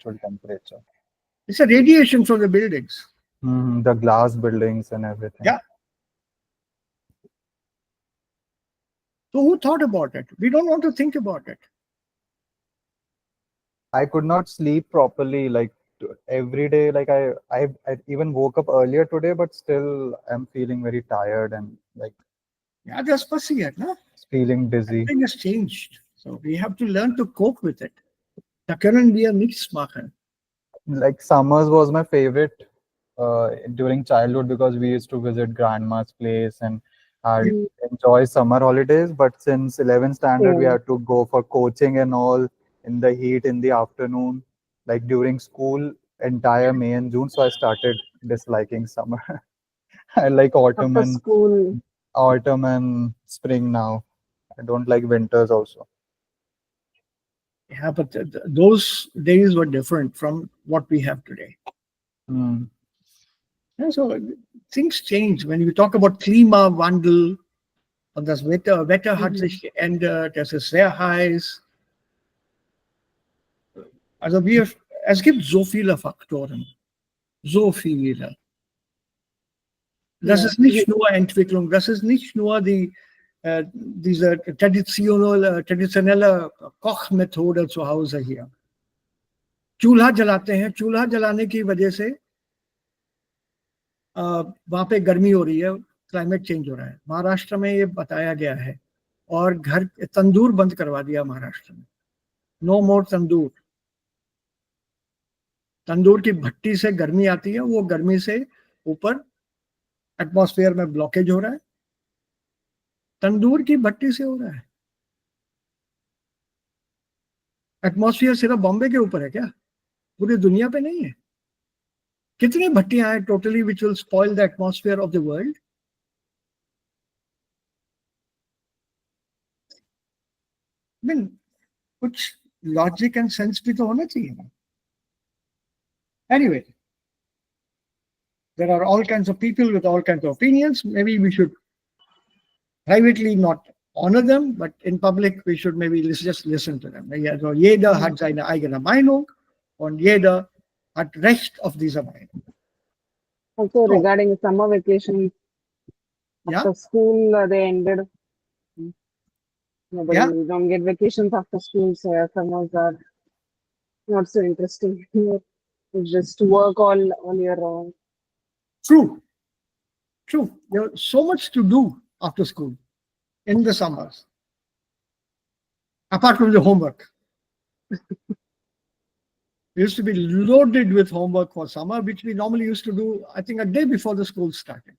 actual temperature. It's a radiation from the buildings. The glass buildings and everything. Yeah. So who thought about it? We don't want to think about it. I could not sleep properly, like every day. Like I even woke up earlier today, but still I'm feeling very tired and like Yeah, that's pussy, no? feeling dizzy. Everything has changed. So we have to learn to cope with it. Da können wir nichts machen. Like summers was my favorite during childhood because we used to visit grandma's place and I'd enjoy summer holidays. But since 11th standard, we had to go for coaching and all in the heat in the afternoon, like during school, entire May and June. So I started disliking summer. I like After school. autumn and spring now. I don't like winters also. Yeah, but those days were different from what we have today. Mm. Yeah, so things change. When you talk about Klimawandel und das Wetter hat sich geändert, es ist sehr heiß. Also es gibt so viele Faktoren. So viele. Das ist nicht nur Entwicklung, das ist nicht nur diese traditionelle Kochmethode zu Hause hier. चूल्हा जलाते हैं, चूल्हा जलाने की वजह से वहां पे गर्मी हो रही है, क्लाइमेट चेंज हो रहा है। महाराष्ट्र में ये बताया गया है और घर तंदूर बंद करवा दिया महाराष्ट्र में। नो मोर तंदूर। तंदूर की भट्टी से गर्मी आती है, वो गर्मी से ऊपर एटमॉस्फेयर में ब्लॉकेज हो रहा है, तंदूर की भट्टी से हो रहा है। एटमॉस्फेयर सिर्फ बॉम्बे के ऊपर है क्या? पूरी दुनिया पे नहीं है। कितनी भट्टियां हैं totally which will spoil the atmosphere of the world? Mean कुछ लॉजिक एंड सेंस भी तो होना चाहिए ना। Anyway, there are all kinds of people with all kinds of opinions. Maybe we should privately not honor them, but in public we should maybe just listen to them. Also jeder hat seine eigene Meinung und jeder hat Recht auf diese Meinung. Also regarding summer vacation, after school they ended. Nobody don't get vacations after school, so summers are not so interesting. It's just work all year round. True. There's so much to do after school in the summers, apart from the homework. We used to be loaded with homework for summer, which we normally used to do, I think, a day before the school started.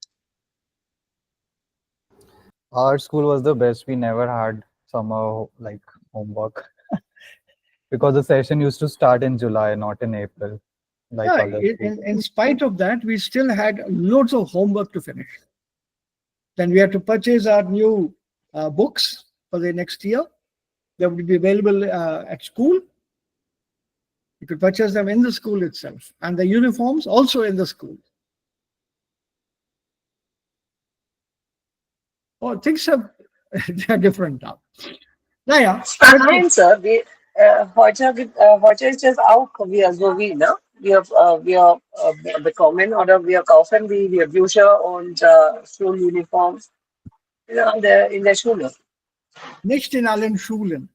Our school was the best. We never had summer like homework because the session used to start in July, not in April. Like in spite of that, we still had loads of homework to finish. Then we had to purchase our new books for the next year. They would be available at school. You could purchase them in the school itself, and the uniforms also in the school. Oh, things they're different now. Naja. Nein, Sir. Heute ist es auch wir so wie, ne? Wir bekommen oder wir kaufen die Bücher und Schuluniforms in der Schule. Nicht in allen Schulen.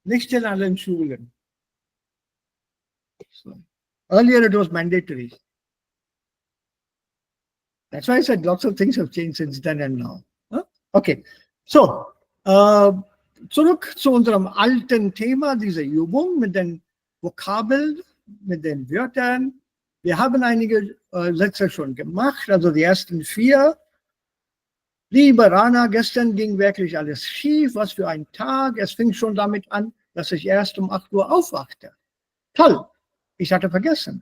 Nicht in allen Schulen. So, earlier it was mandatory. That's why I said lots of things have changed since then and now. Huh? Okay, so zurück zu unserem alten Thema, diese Übung mit den Vokabeln, mit den Wörtern. Wir haben einige Sätze schon gemacht, also die ersten 4. Liebe Rana, gestern ging wirklich alles schief, was für ein Tag. Es fing schon damit an, dass ich erst um 8 Uhr aufwachte. Toll, ich hatte vergessen,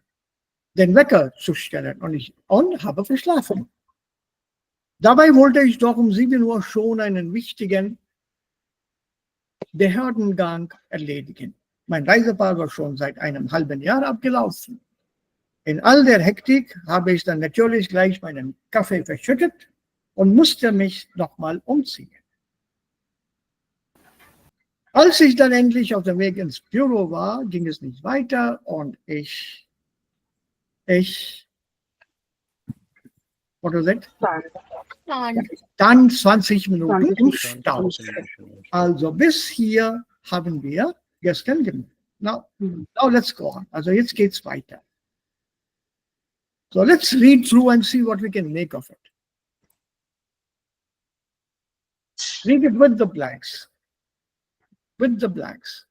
den Wecker zu stellen und habe verschlafen. Dabei wollte ich doch um 7 Uhr schon einen wichtigen Behördengang erledigen. Mein Reisepass war schon seit einem halben Jahr abgelaufen. In all der Hektik habe ich dann natürlich gleich meinen Kaffee verschüttet und musste mich nochmal umziehen. Als ich dann endlich auf dem Weg ins Büro war, ging es nicht weiter und ich, what was it? Dann 20 Minuten 20 im Minuten. Stau. Also bis hier haben wir gestern gemacht. Now let's go on. Also jetzt geht's weiter. So let's read through and see what we can make of it. Read it with the blanks. With the blanks.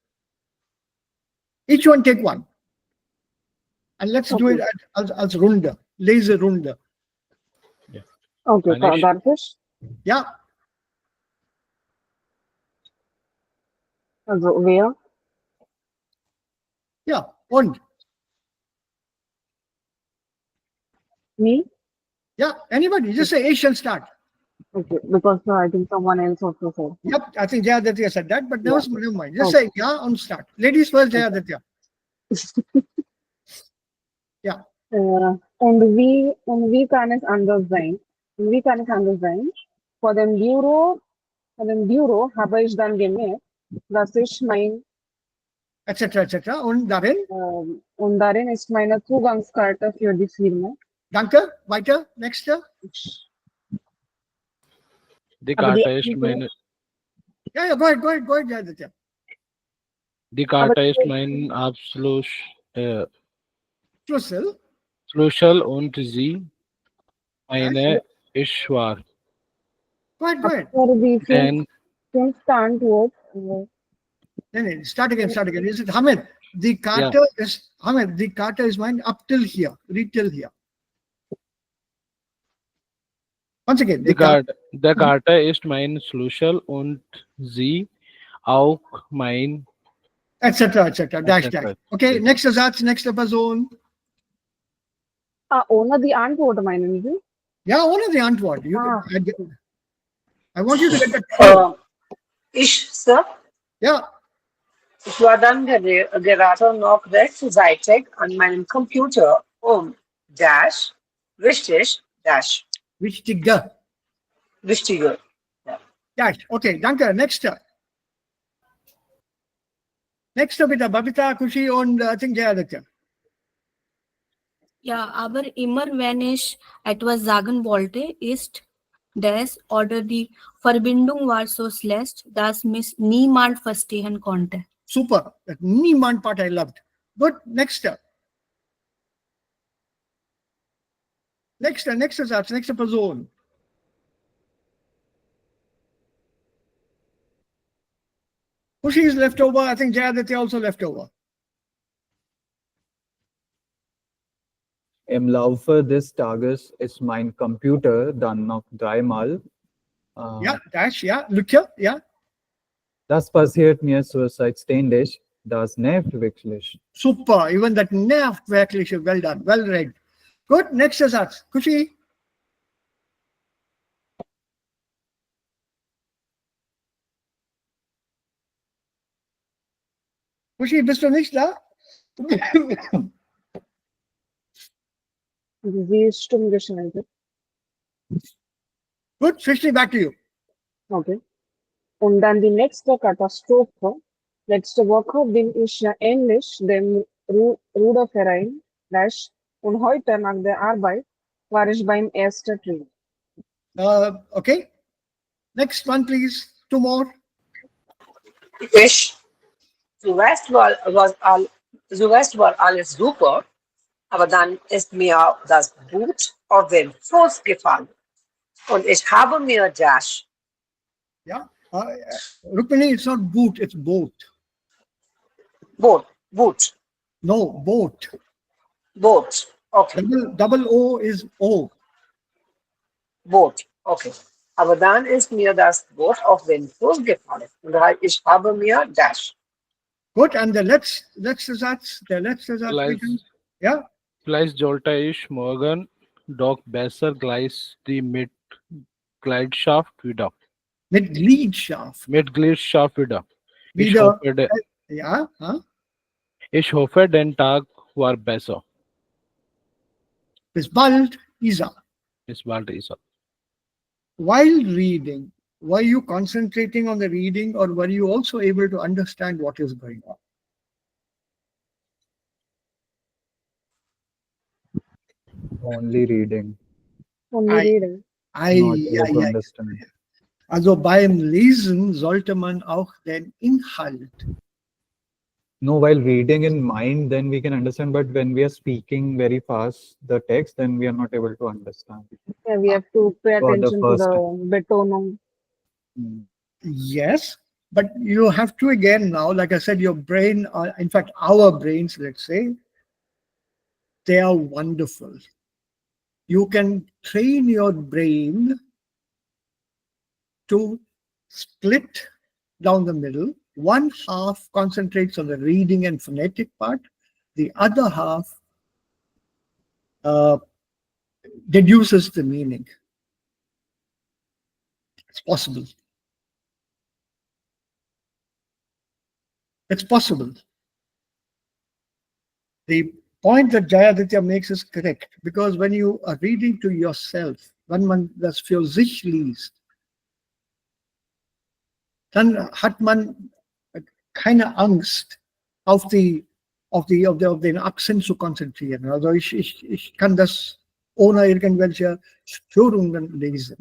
Each one take one. And let's do it as Runde. Lese Runde. Okay, Manish? Darvish. Ja, Also wer? ja. Und? Me? Yeah, anybody. Just say A shall start. Okay, because I think someone else also said. Yep, I think Jayaditya said that, but never mind. Just Okay. say yeah and start. Ladies first, Jayaditya. Ja. Und wie kann es anders sein? Wie kann es anders sein? Vor dem Büro habe ich dann gemerkt, dass ich Etc. etc. Und darin? und darin ist meine Zugangskarte für die Firma. Danke. Weiter. Nächste. Die Aber die Karte ist Info- mein, Ja, go ahead, Jayaditya. die Karte ist mein Schlüssel. Schlüssel und sie eine ist wahr. Go ahead. Aber die Denn fünfte Antwort, Nee, start again. Is it Hamid? The Karte is Hamid. The Karte is mine up till here. Read till here. Once again. die Karte ist mein Schlüssel und sie auch mein Etc. Dash. etc. Okay, nächster Satz, nächste Person. ohne die Antwort meinen Sie? Ja, ohne die Antwort. I want you to get that. Ich, Sir, Ja, ich war dann gerade noch rechtzeitig an meinem Computer Dash, richtig, Dash, wichtiger. wichtige. Dash. Okay, danke. Nächster. Nächster bitte, Babita, Kushi und I think Jayaditya. Ja, aber immer wenn ich etwas sagen wollte, ist das oder die Verbindung war so schlecht, dass mich niemand verstehen konnte. Super. That niemand part I loved. Good. Nächster. Nächster Satz, nächste Person. Kushi is left over. I think Jayaditya also left over. Im Laufe des Tages ist mein Computer dann noch dreimal. Ja, Dash, ja. Lücke, ja. Das passiert mir zurzeit ständig. Das nervt wirklich. Super. Even that nervt wirklich. Well done. Well read. Good. Nächster Satz. Kushi. Kushi, bist du nicht da? Sie ist stumm geschaltet. Good. Srishti, back to you. Okay. Und dann die nächste Katastrophe. Letzte Woche bin ich ja ähnlich dem Ruderverein und heute nach der Arbeit war ich beim ersten Training. Okay. Next one, please. Two more. Zuerst war alles super, aber dann ist mir das Boot auf den Fuß gefallen. Und ich habe mir Dash, Yeah. Rukmini, it's not boot, it's boat. Boot, No, boat. okay, Double O is O. Boot, okay. Aber dann ist mir das Boot auf den Fuß gefallen. Und ich habe mir Dash. Good. And the letzte Satz, Vielleicht, bitte. Ja. vielleicht sollte ich morgen doch besser gleich die Mitgliedschaft wieder. Mitgliedschaft. Mitgliedschaft wieder. Wieder. Ja. Huh? Ich hoffe, der Tag war besser. Bis bald, Isa. Bis bald, Isa. While reading, Were you concentrating on the reading, or were you also able to understand what is going on? Only reading, Only reading. not Ja, able to ja. understand. Also beim Lesen sollte man auch den Inhalt. No, while reading in mind, then we can understand. But when we are speaking very fast, the text, then we are not able to understand. Yeah, we have to pay For the attention to first the time. betonung. Yes, but you have to again now, like I said, your brain, in fact, our brains, let's say, they are wonderful. You can train your brain to split down the middle. One half concentrates on the reading and phonetic part. The other half deduces the meaning. It's possible. It's possible. The point that Jayaditya makes is correct, because when you are reading to yourself, wenn man das für sich liest, dann hat man keine Angst, auf den Akzent zu konzentrieren. Also ich kann das ohne irgendwelche Störungen lesen.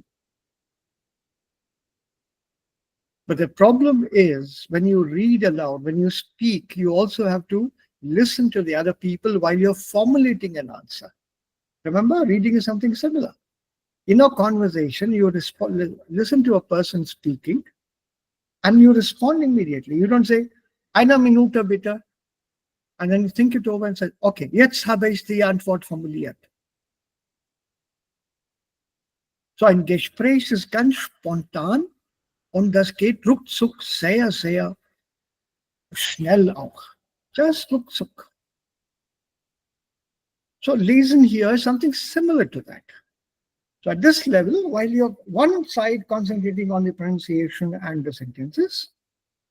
But the problem is, when you read aloud, when you speak, you also have to listen to the other people while you're formulating an answer. Remember, reading is something similar. In a conversation, you listen to a person speaking, and you respond immediately. You don't say, "Eine Minute bitte," and then you think it over and say, "Okay, jetzt habe ich die Antwort formuliert." So ein Gespräch ist ganz spontan und das geht ruckzuck sehr, sehr schnell auch. Just ruckzuck. So lesen here is something similar to that. So at this level, while you're one side concentrating on the pronunciation and the sentences,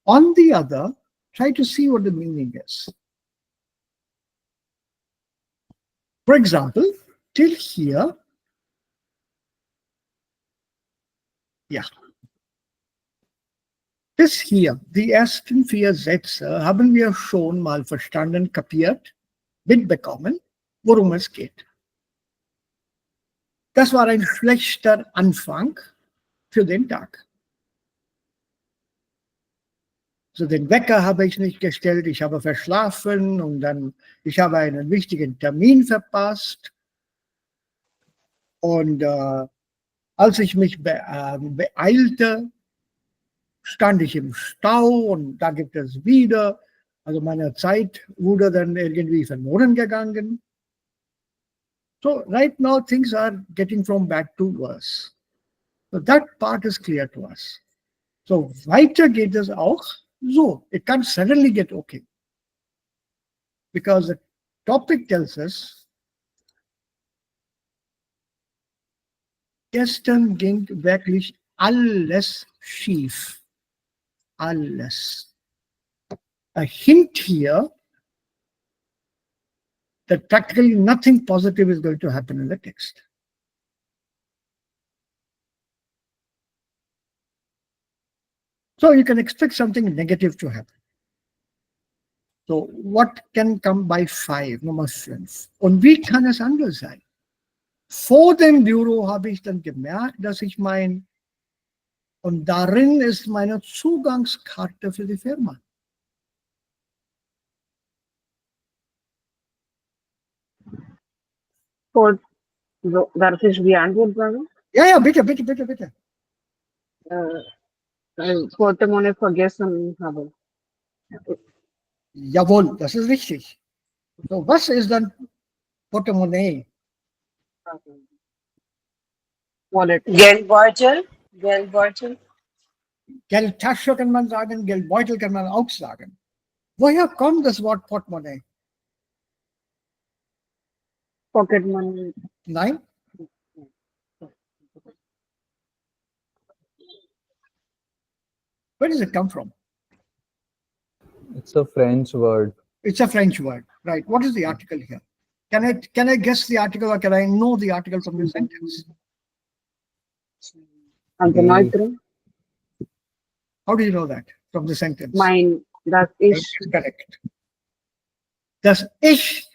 on the other, try to see what the meaning is. For example, till here, ja. Bis hier, die ersten 4 Sätze, haben wir schon mal verstanden, kapiert, mitbekommen, worum es geht. Das war ein schlechter Anfang für den Tag. So, den Wecker habe ich nicht gestellt, ich habe verschlafen und dann, ich habe einen wichtigen Termin verpasst. Und als ich mich beeilte, stand ich im Stau und da gibt es wieder, also meine Zeit wurde dann irgendwie verloren gegangen. So right now things are getting from bad to worse. So that part is clear to us. So weiter geht es auch so. It can't suddenly get okay. Because the topic tells us, gestern ging wirklich alles schief. Alles. A hint here that practically nothing positive is going to happen in the text. So you can expect something negative to happen. So what can come by 5, Nummer 5? Und wie kann es anders sein? Vor dem Büro habe ich dann gemerkt, dass ich und darin ist meine Zugangskarte für die Firma. Darf ich die Antwort sagen? Ja, bitte. Ein Portemonnaie vergessen habe. Jawohl, das ist richtig. So, was ist dann Portemonnaie? Wallet. Geldbeutel. Geldbeutel. Geldtasche kann man sagen, Geldbeutel kann man auch sagen. Woher kommt das Wort Portemonnaie? Pocket money. Nein? Where does it come from? It's a French word. It's a French word, right? What is the article here? Can I guess the article, or can I know the article from the sentence? Anteneutrum. How do you know that from the sentence? Mein, das It ich. is correct. Das Ich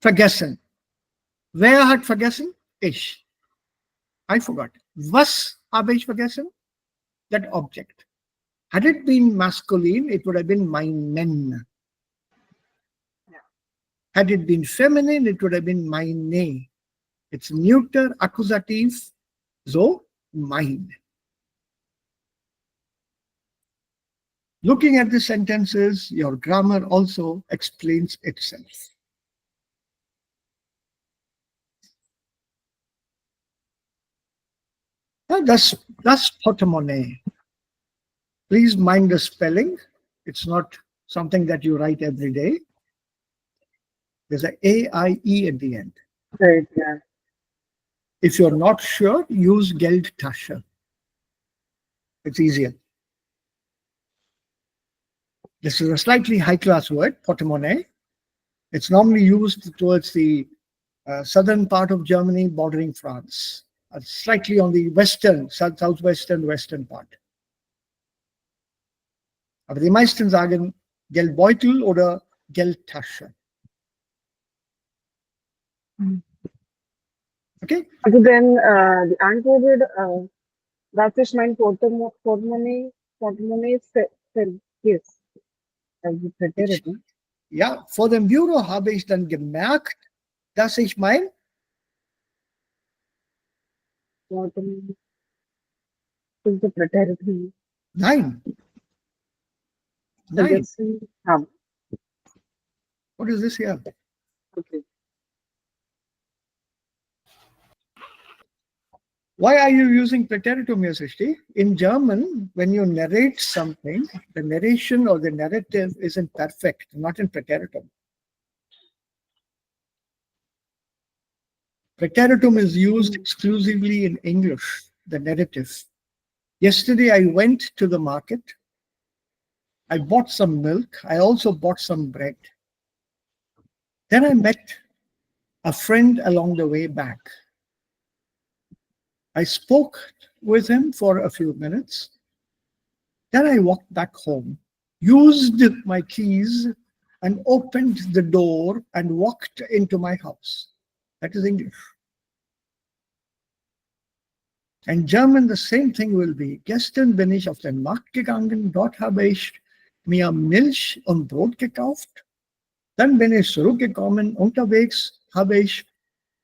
vergessen. Wer hat vergessen? Ich. I forgot. Was habe ich vergessen? That object. Had it been masculine, it would have been meinen. Had it been feminine, it would have been meine. It's neuter, accusative, so mein. Looking at the sentences, your grammar also explains itself. That's portemonnee. Please mind the spelling. It's not something that you write every day. There's a A-I-E at the end. Right, yeah. If you're not sure, use Geldtasche. It's easier. This is a slightly high-class word, portemonnee. It's normally used towards the southern part of Germany bordering France, slightly on the western, southwestern, western part. Aber die meisten sagen Geldbeutel oder Geldtasche. Okay? Also then the uncoded das ist mein Portemonnaie vergiss. Also preteritum. Ja, vor dem Büro habe ich dann gemerkt, dass ich mein Portemonnaie is the preteritum. Nein. Nein. Vergessen haben. What is this here? Okay. Why are you using preteritum here, Srishti? In German, when you narrate something, the narration or the narrative isn't perfect, not in preteritum. Preteritum is used exclusively in English, the narrative. Yesterday, I went to the market. I bought some milk. I also bought some bread. Then I met a friend along the way back. I spoke with him for a few minutes. Then I walked back home, used my keys, and opened the door and walked into my house. That is English. In German, the same thing will be. Gestern bin ich auf den Markt gegangen, dort habe ich mir Milch und Brot gekauft. Dann bin ich zurückgekommen, unterwegs habe ich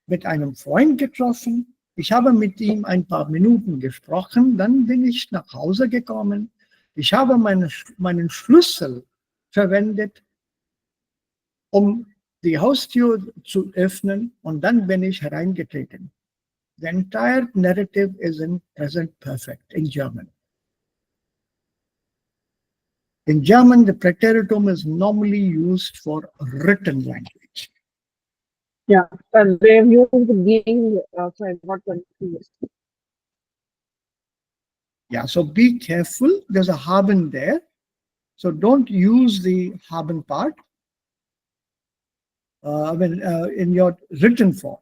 mit einem Freund getroffen. Ich habe mit ihm ein paar Minuten gesprochen, dann bin ich nach Hause gekommen. Ich habe meinen Schlüssel verwendet, um die Haustür zu öffnen, und dann bin ich hereingetreten. The entire narrative is in present perfect in German. In German, the preteritum is normally used for written language. Yeah, and they have used ging, so I got confused. Yeah, so be careful. There's a haben there. So don't use the haben part in your written form.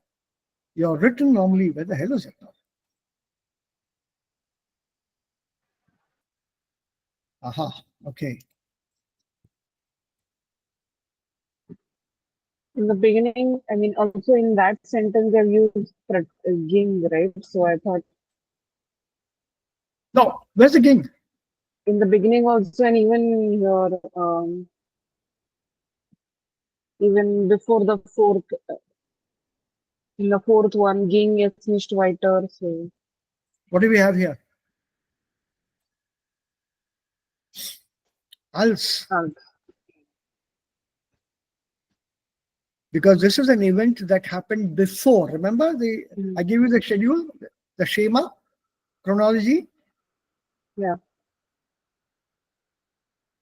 Your written normally, where the hell is it now? Aha, okay. In the beginning, I mean, also in that sentence, they've used ging, right? So I thought. No, where's the ging? In the beginning also, and even your, even before the fourth, in the fourth one, ging ist nicht weiter, so. What do we have here? Als. Because this is an event that happened before. Remember, I gave you the schedule, the schema, chronology. Yeah.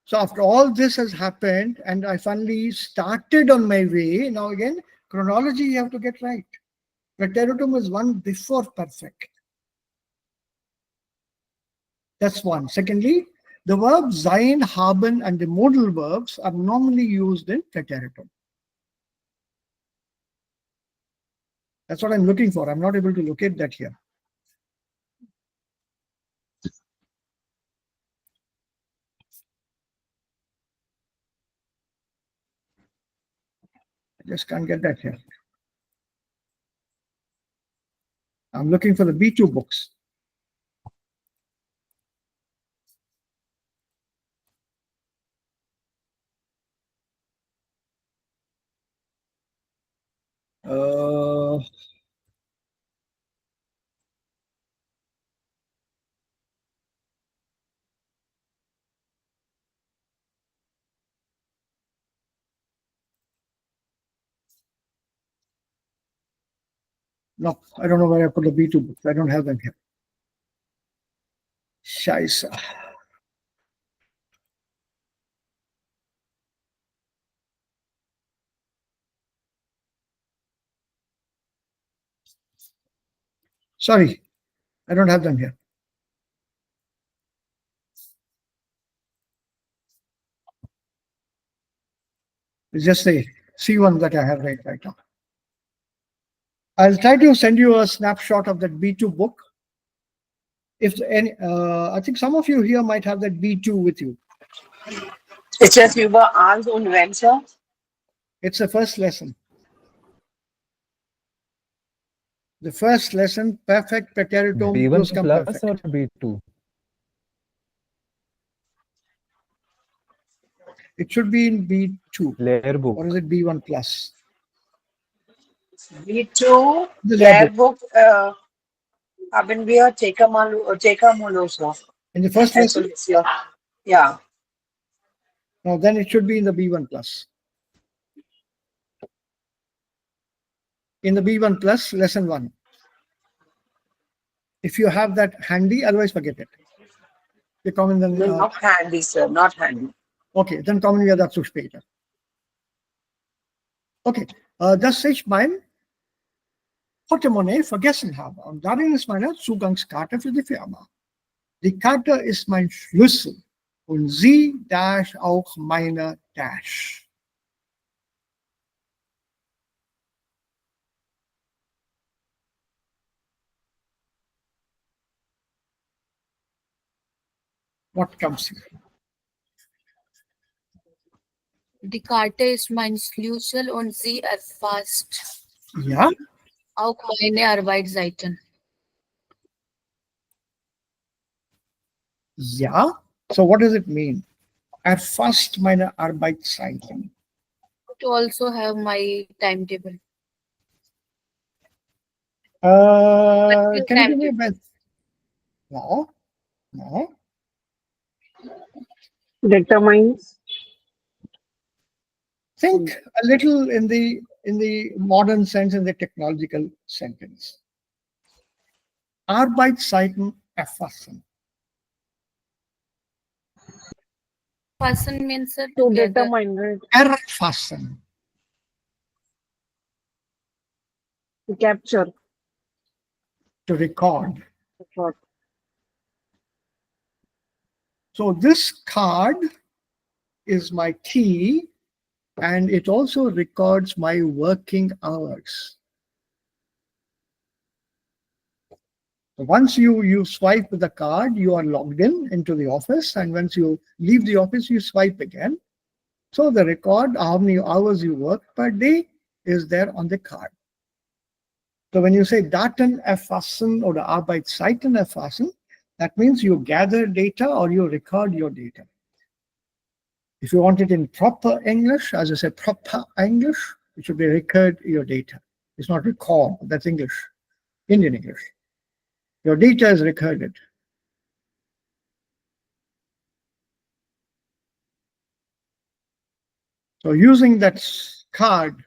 So after all this has happened, and I finally started on my way, now again, chronology you have to get right. Preteritum is one before perfect. That's one. Secondly, the verbs sein, haben, and the modal verbs are normally used in preteritum. That's what I'm looking for. I'm not able to locate that here. just can't get that here. I'm looking for the B2 books. No, I don't know where I put the B2 books. I don't have them here. Scheisse. Sorry, I don't have them here. It's just the C1 that I have right now. I'll try to send you a snapshot of that B2 book. If any, I think some of you here might have that B2 with you. It's just über Ans und Wenn, sir. It's the first lesson. The first lesson, perfect preteritum B1 plus perfect. or B2? It should be in B2. Layer book. Or is it B1 plus? B2, The Lehrbuch, haben wir Tekamuloso. In the first lesson? Yeah. No, then it should be in the B1 plus. In the B1 plus, lesson 1. If you have that handy, otherwise forget it. The common then. Not handy, sir. Not handy. Okay, dann kommen wir dazu später. Okay, das ich mein Portemonnaie vergessen habe. Und darin ist meine Zugangskarte für die Firma. Die Karte ist mein Schlüssel. Und sie dash auch meine Dash. What comes here? Die Karte ist mein Schlüssel und sie erfasst Ja, auch meine Arbeitszeiten. ja. So what does it mean? Erfasst meine Arbeitszeiten. To also have my timetable. Can you give me a best? No, no. Determines. Think a little in the modern sense, in the technological sentence. Arbeitszeiten erfassen. Person means To together. determine, right? Erfassen. To capture. To record. What? So this card is my key, and it also records my working hours. So once you swipe the card, you are logged into the office, and once you leave the office, you swipe again. So the record, how many hours you work per day, is there on the card. So when you say Daten erfassen or Arbeitszeiten erfassen, that means you gather data or you record your data. If you want it in proper English, as I said, proper English, it should be record your data. It's not record, that's English, Indian English. Your data is recorded. So using that card,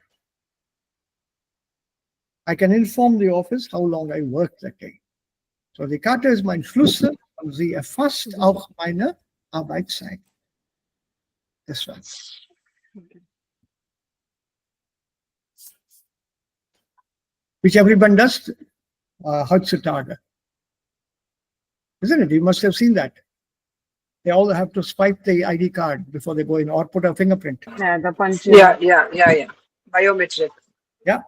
I can inform the office how long I worked that day. So die Karte ist mein Schlüssel und sie erfasst auch meine Arbeitszeit. Das war's. Which everyone does heutzutage. Isn't it? You must have seen that. They all have to swipe the ID card before they go in or put a fingerprint. Yeah, the punch. Yeah. Biometric. Ja.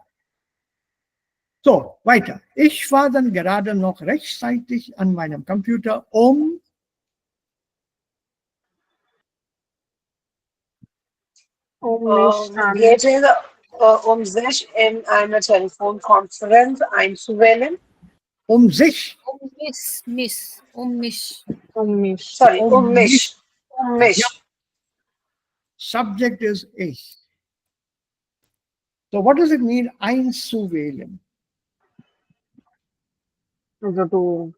So, weiter. Ich war dann gerade noch rechtzeitig an meinem Computer, Nicht an. Getting sich in einer Telefonkonferenz einzuwählen. Sich. Mich. Sorry, Mich. mich. Yeah. Subject is ich. So what does it mean, einzuwählen? Also to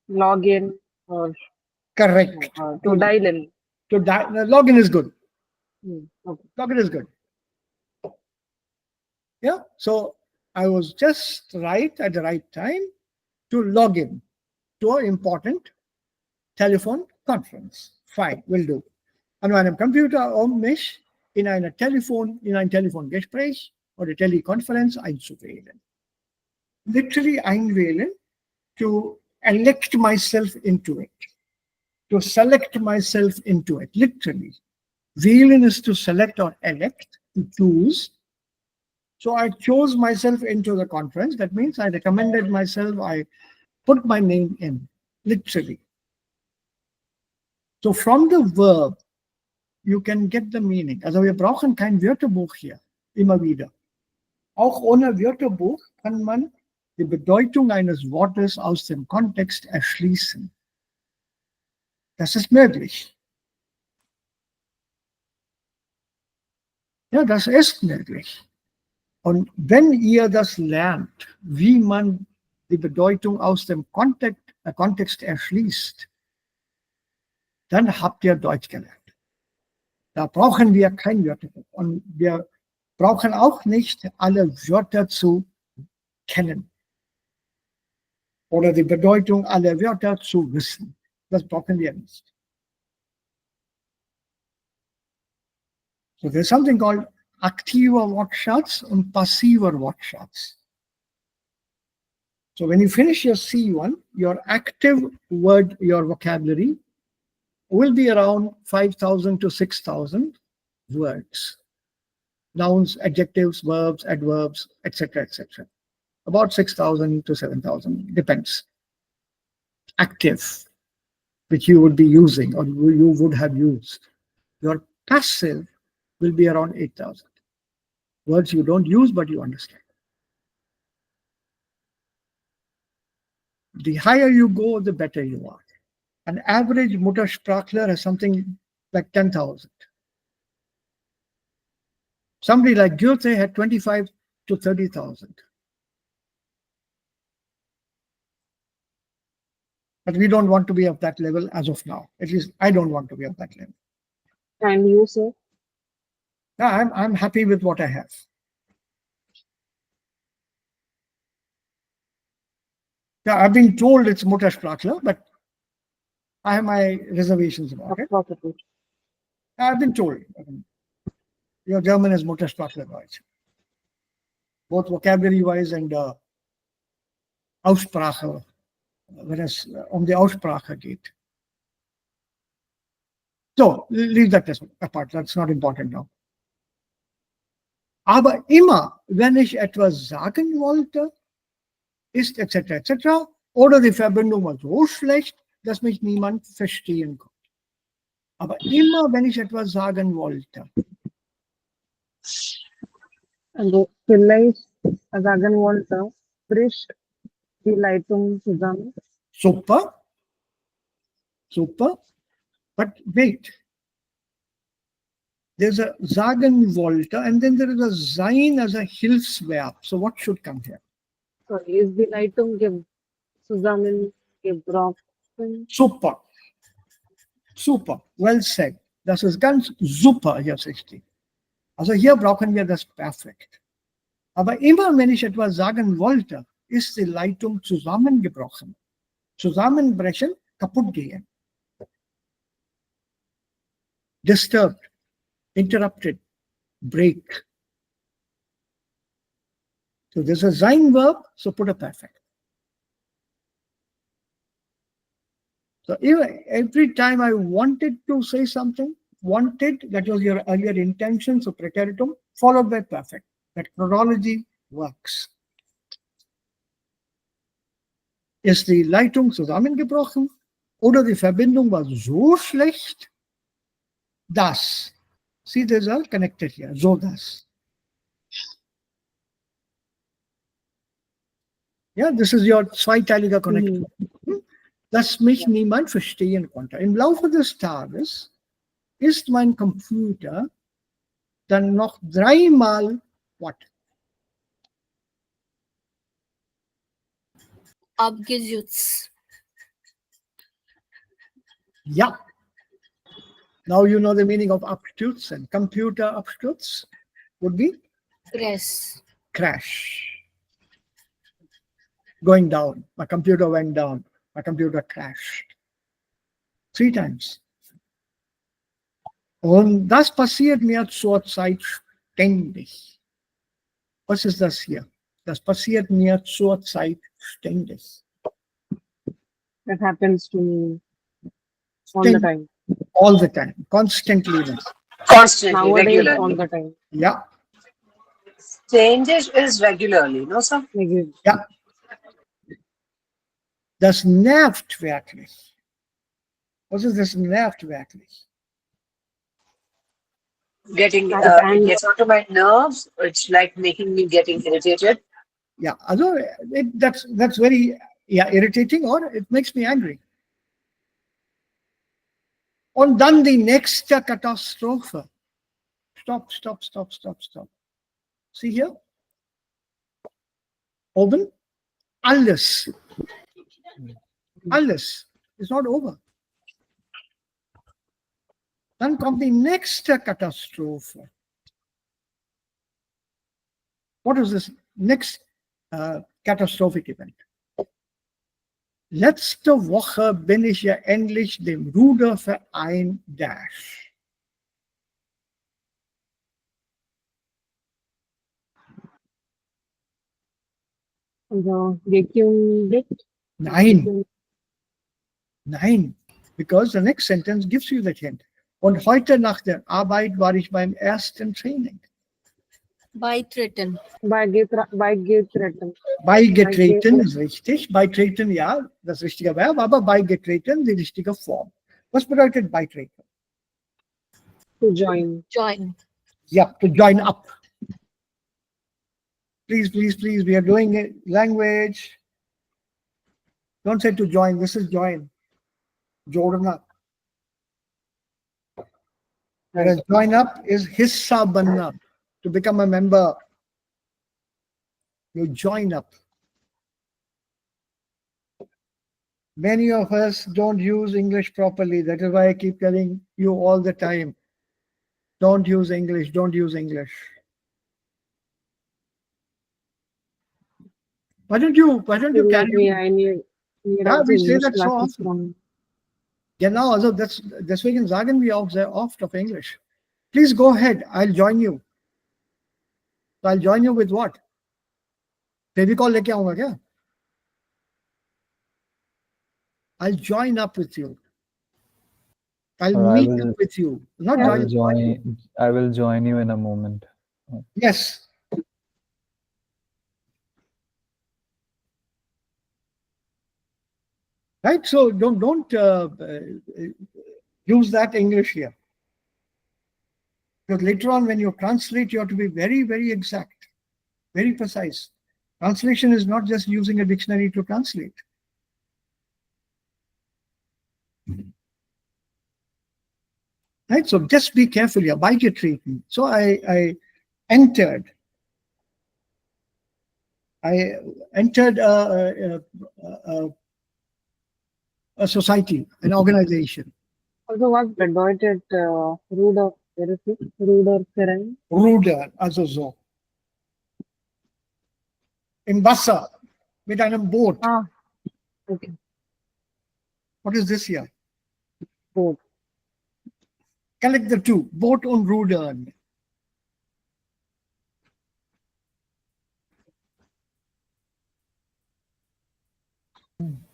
log in or Correct. to dial in. Login is good. Okay. Login is good. Yeah. So I was just right at the right time to log in to an important telephone conference. Fine, will do. An einem Computer um mich in ein Telefongespräch oder Telekonferenz einzuwählen. Literally einwählen, to elect myself into it, to select myself into it, literally. Wählen is to select or elect, to choose. So I chose myself into the conference. That means I recommended myself, I put my name in, literally. So from the verb, you can get the meaning. Also wir brauchen kein Wörterbuch hier, immer wieder. Auch ohne Wörterbuch kann man die Bedeutung eines Wortes aus dem Kontext erschließen. Das ist möglich. Ja, das ist möglich. Und wenn ihr das lernt, wie man die Bedeutung aus dem Kontext erschließt, dann habt ihr Deutsch gelernt. Da brauchen wir kein Wörterbuch. Und wir brauchen auch nicht alle Wörter zu kennen oder die Bedeutung aller Wörter zu wissen. Das brauchen wir nicht. So there's something called aktiver Wortschatz und passiver Wortschatz. So when you finish your C1, your active word, your vocabulary will be around 5,000 to 6,000 words. Nouns, adjectives, verbs, adverbs, etc., etc. About 6,000 to 7,000, depends. Active, which you would be using or you would have used. Your passive will be around 8,000. Words you don't use, but you understand. The higher you go, the better you are. An average Muttersprachler has something like 10,000. Somebody like Goethe had 25 to 30,000. But we don't want to be of that level as of now. At least I don't want to be of that level. And you, sir? Yeah, I'm happy with what I have. Yeah, I've been told it's Muttersprachler, but I have my reservations about it. I've been told. Your German is Muttersprachler, right? Both vocabulary-wise and Aussprache, wenn es die Aussprache geht. So, leave that apart. That's not important now. Aber immer, wenn ich etwas sagen wollte, ist etc. etc. oder die Verbindung war so schlecht, dass mich niemand verstehen konnte. Aber immer, wenn ich etwas sagen wollte. Also vielleicht sagen wollte, bricht die Leitung zusammen. Super. Super. But wait. There's a sagen wollte and then there is a sein as a Hilfsverb. So what should come here? So ist die Leitung zusammengebrochen? Super. Super. Well said. Das ist ganz super hier richtig. Also hier brauchen wir das Perfekt. Aber immer wenn ich etwas sagen wollte, ist die Leitung zusammengebrochen. Zusammenbrechen, kaputt gehen. Disturbed, interrupted, break. So there's a sein verb, so put a perfect. So every time I wanted to say something, wanted, that was your earlier intention, so preteritum, followed by perfect. That chronology works. Ist die Leitung zusammengebrochen oder die Verbindung war so schlecht, dass See, these are connected here. So das. Ja, this is your zweiteilige Connector. Das mich niemand verstehen konnte. Im Laufe des Tages ist mein Computer dann noch dreimal what? Abgestürzt. Ja. Now you know the meaning of abstürzen. Computer Absturz would be Crash. crash. Going down. My computer went down. My computer crashed. 3 times. Und das passiert mir zurzeit ständig. Was ist das hier? Das passiert mir zurzeit ständig. That happens to me all the time. All the time. Constantly. Constantly, Nowadays, regularly. all the time. Yeah. Changes is regularly, no, sir? Again. Ja. Das nervt wirklich. Was ist das nervt wirklich? Getting, And- it gets onto my nerves. It's like making me getting irritated. Yeah, also that's very irritating, or it makes me angry. Und dann die nächste Katastrophe. Stop. See here? Oben? Alles. Alles. It's not over. Dann kommt die nächste Katastrophe. What is this next catastrophic event? Letzte Woche bin ich ja endlich dem Ruderverein Dash. Also, gekündigt. Nein, because the next sentence gives you that hint. Und heute nach der Arbeit war ich beim ersten Training. Beitreten. Beigetreten. Beigetreten ist richtig. Beitreten, ja, das richtige Verb, aber beigetreten die richtige Form. Was bedeutet beitreten? To join. Join. Yeah, to join up. Please, we are doing it. Language. Don't say to join, this is join. Jodna. Whereas join up is hissa banna, to become a member. You join up. Many of us don't use English properly. That is why I keep telling you all the time. Don't use English. Why don't you carry Me, I need Ja, also we say English that so classes often. from Genau, also deswegen sagen wir auch sehr oft auf Englisch. Please go ahead, I'll join you. So I'll join you with what? Fevicol लेके आऊंगा क्या? I'll join up with you. I'll Or meet up with you. Not I will join you in a moment. Yes. Right, so don't use that English here. Because later on, when you translate, you have to be very, very exact, very precise. Translation is not just using a dictionary to translate. Right, so just be careful here. Beigetreten. So I entered a society, an organization. also was bedeutet Ruder, Ruderverein. Ruder, also so. Im Wasser, mit einem Boot. Ah, okay. What is this here? Boat. Collect the two, Boot und Rudern.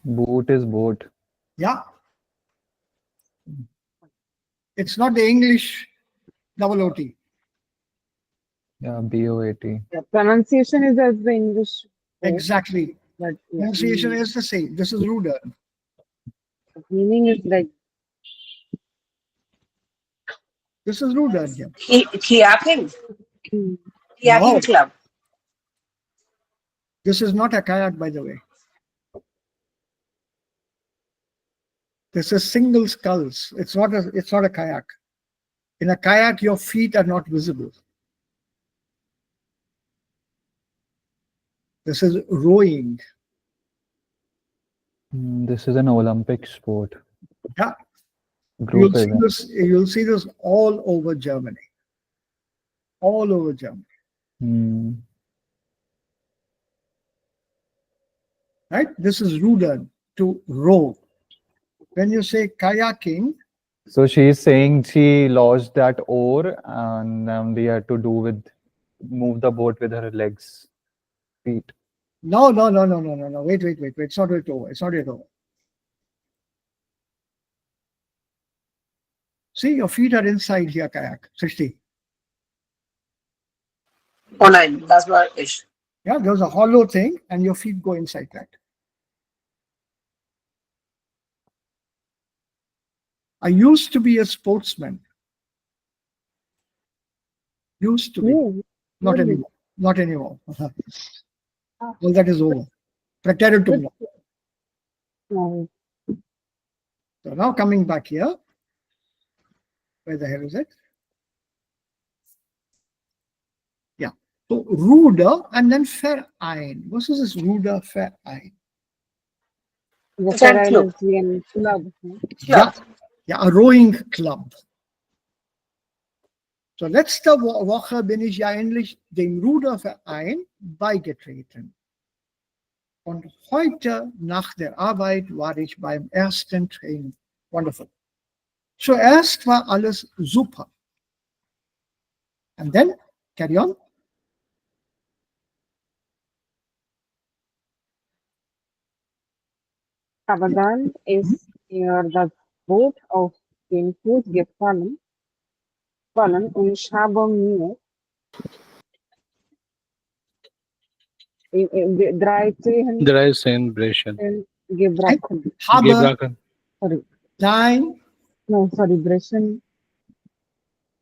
Boot is boat. Yeah. It's not the English double OT. Yeah, BOAT. Yeah, pronunciation is as the English. Exactly. But Pronunciation is the same. This is Ruder. meaning is like This is Rudern here. Kayaking. Hmm. Kayaking No, club. this is not a kayak, by the way. This is single sculls. It's not a kayak. In a kayak, your feet are not visible. This is rowing. This is an Olympic sport. Yeah. Group You'll see event. this, you'll see this all over Germany. All over Germany. Hmm. Right? This is rudern, to row. When you say kayaking, So she's saying she lost that oar and they had to move the boat with her legs, feet. no. Wait. It's not yet over. It's not yet over. See, your feet are inside here, kayak. 60. Oh, nine. That's what ish. Yeah, there's a hollow thing, and your feet go inside that. I used to be a sportsman. Used to be. Hmm. Not Really? anymore. Not anymore. All that is over. Preteratum now. No. So now coming back here. Where the hell is it? Yeah. So Ruder and then Verein. What is this Ruder Verein? The It's an Verein club. is the club. Hmm? Yeah. Yeah, a rowing club. So letzte Woche bin ich ja endlich dem Ruderverein beigetreten. Und heute nach der Arbeit war ich beim ersten Training. Wonderful. Zuerst war alles super. And then, carry on. Aber dann ist ihr das Boot auf den Fuß gefallen und ich habe mir drei Zehen Drei Celebration. gebrochen. Habe Gebrachen. Sorry. dein No, sorry, Brechen.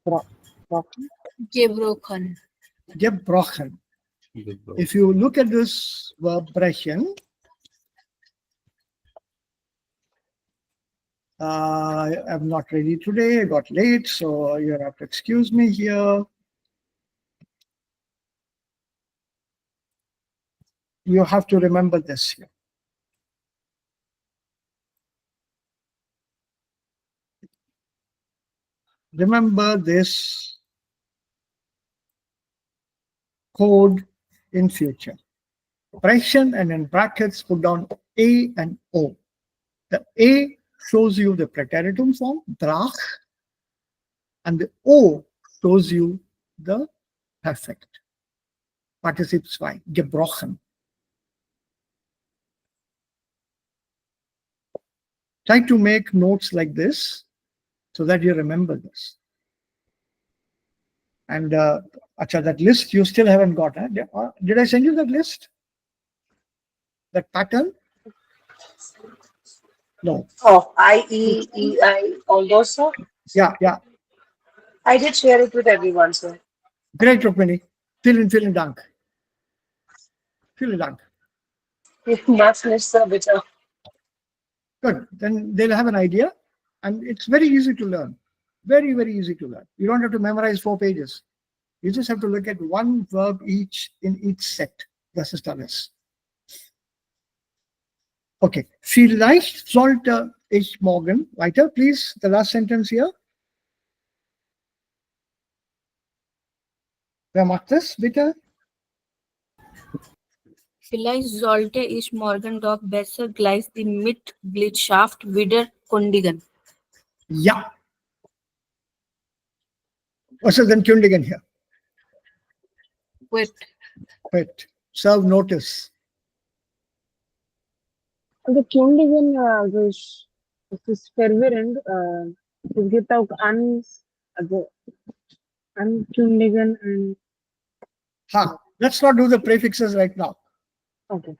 Brochen. Gebrochen. gebrochen. Gebrochen. If you look at this verb brechen, I'm not ready today. I got late, so you have to excuse me here. You have to remember this here. Remember this code in future. Brechen, and in brackets put down A and O. The A shows you the preteritum form, brach, and the O shows you the perfect. Partizip 2, gebrochen. Try to make notes like this so that you remember this. And acha, that list you still haven't got. Huh? Did I send you that list? That pattern? No. Oh, I, all those, sir. Yeah. I did share it with everyone, sir. Great, Rukmini. Vielen Dank. Vielen Dank. Much less, sir, which are Good. Then they'll have an idea. And it's very easy to learn. Very, very easy to learn. You don't have to memorize 4 pages. You just have to look at one verb each in each set. Das ist alles. Okay. Vielleicht sollte ich morgen weiter, please. The last sentence here. Wer macht das, bitte? Vielleicht sollte ich morgen doch besser gleich die Mitgliedschaft wieder kündigen. Ja. Was ist denn kündigen hier? Quit. Serve notice. Also Kündigen, also es ist verwirrend. Es gibt auch ankündigen und Let's not do the prefixes right now, okay.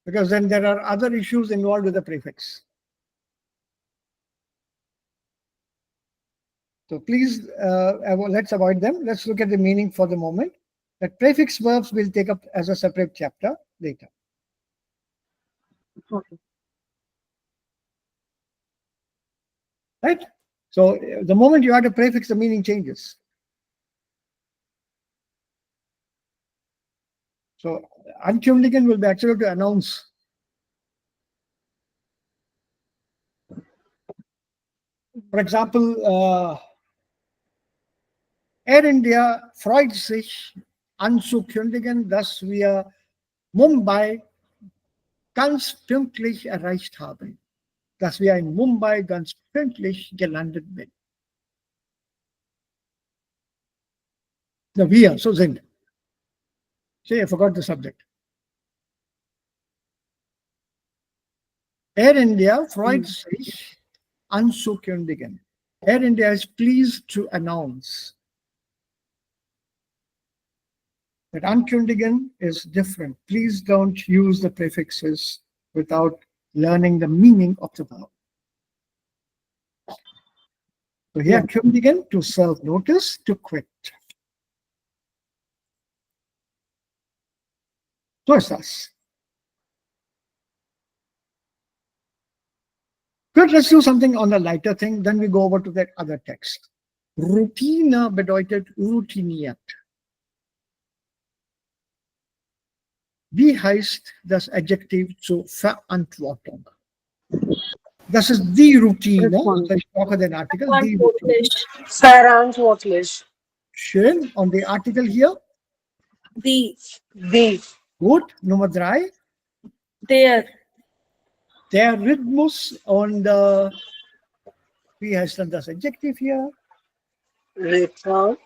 because then there are other issues involved with the prefix. So please, let's avoid them. Let's look at the meaning for the moment. The prefix verbs will take up as a separate chapter later. Okay. Right? So the moment you add a prefix, the meaning changes. So Ankhyumnikan will be actually to announce. For example, Air India freut sich anzukündigen, dass wir Mumbai ganz pünktlich erreicht haben. Dass wir in Mumbai ganz pünktlich gelandet sind. No, wir, so sind. See, I forgot the subject. Air India freut sich anzukündigen. Air India is pleased to announce. But ankündigen is different. Please don't use the prefixes without learning the meaning of the verb. So here, kündigen, to serve notice, to quit. So ist das. Good, let's do something on a lighter thing, then we go over to that other text. Routine bedeutet routiniert. Wie heißt das Adjektiv zur Verantwortung? Das ist die Routine. Also ich brauche den Artikel. Die Routine. Verantwortlich. Schön. Und die Artikel hier? The. Gut. Nummer 3. Der. Der Rhythmus und wie heißt dann das Adjektiv hier? Rhythm.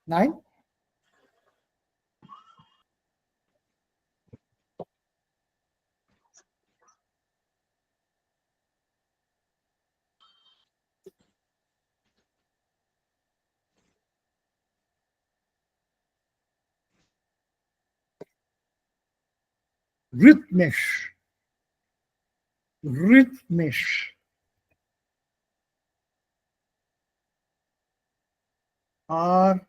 Nein. Rhythmisch. Rhythmisch. R-H-Y-T-H-M-I-S-C-H.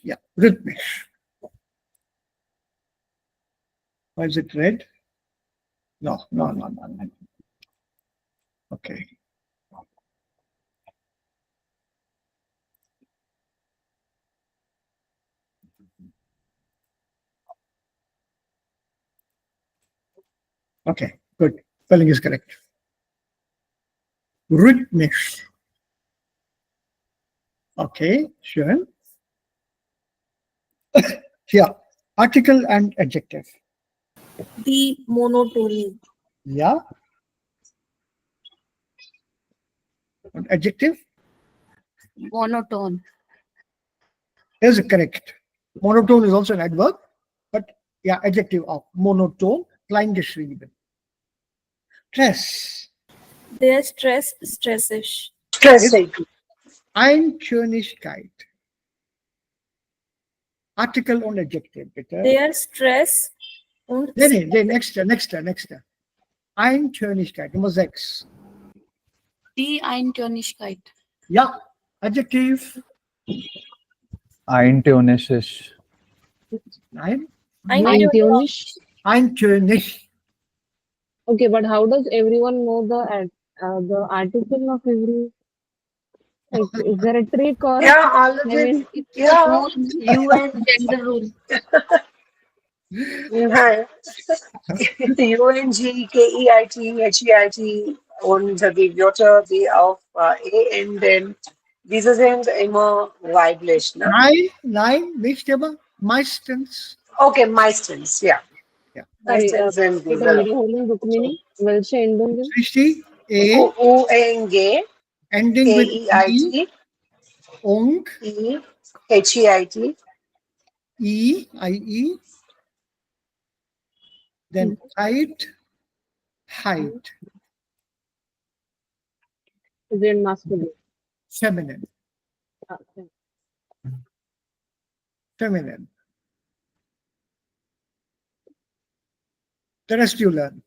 Yeah, rhythmisch. Why is it red? No. Okay. Okay, good. Spelling is correct. Rhythmisch. Okay, schön. Here, article and adjective. The monotony. Yeah. And adjective Monotone. is correct. Monotone is also an adverb, but yeah, adjective of monotone, klein geschrieben. Stress. Der Stress, stressig. Stressig. Eintönigkeit. Article und adjective, bitte. Der Stress und Nee, nächster. Eintönigkeit, Nummer 6. die Eintönigkeit. Ja, adjective. Eintönisch. Nein. Eintönig. Eintönig. Okay, but how does everyone know the article of every? Like, is there a trick or? Yeah, all of I mean, it. Yeah. UN. Gender rule. UNGKEIT, und die Wörter, die auf EN, denn diese sind immer weiblich, ne? Nein, nicht immer. Meistens. Okay, meistens, ja. Ja. Meistens sind bitte diese wiederholen, Rukmini. Welche Endungen? Richtig. E. UNG, Ending with KEIT, E. Ung. E, HEIT, E. I-E. Then height. Height. Is it masculine? Feminine. Okay. Feminine. The rest you learn.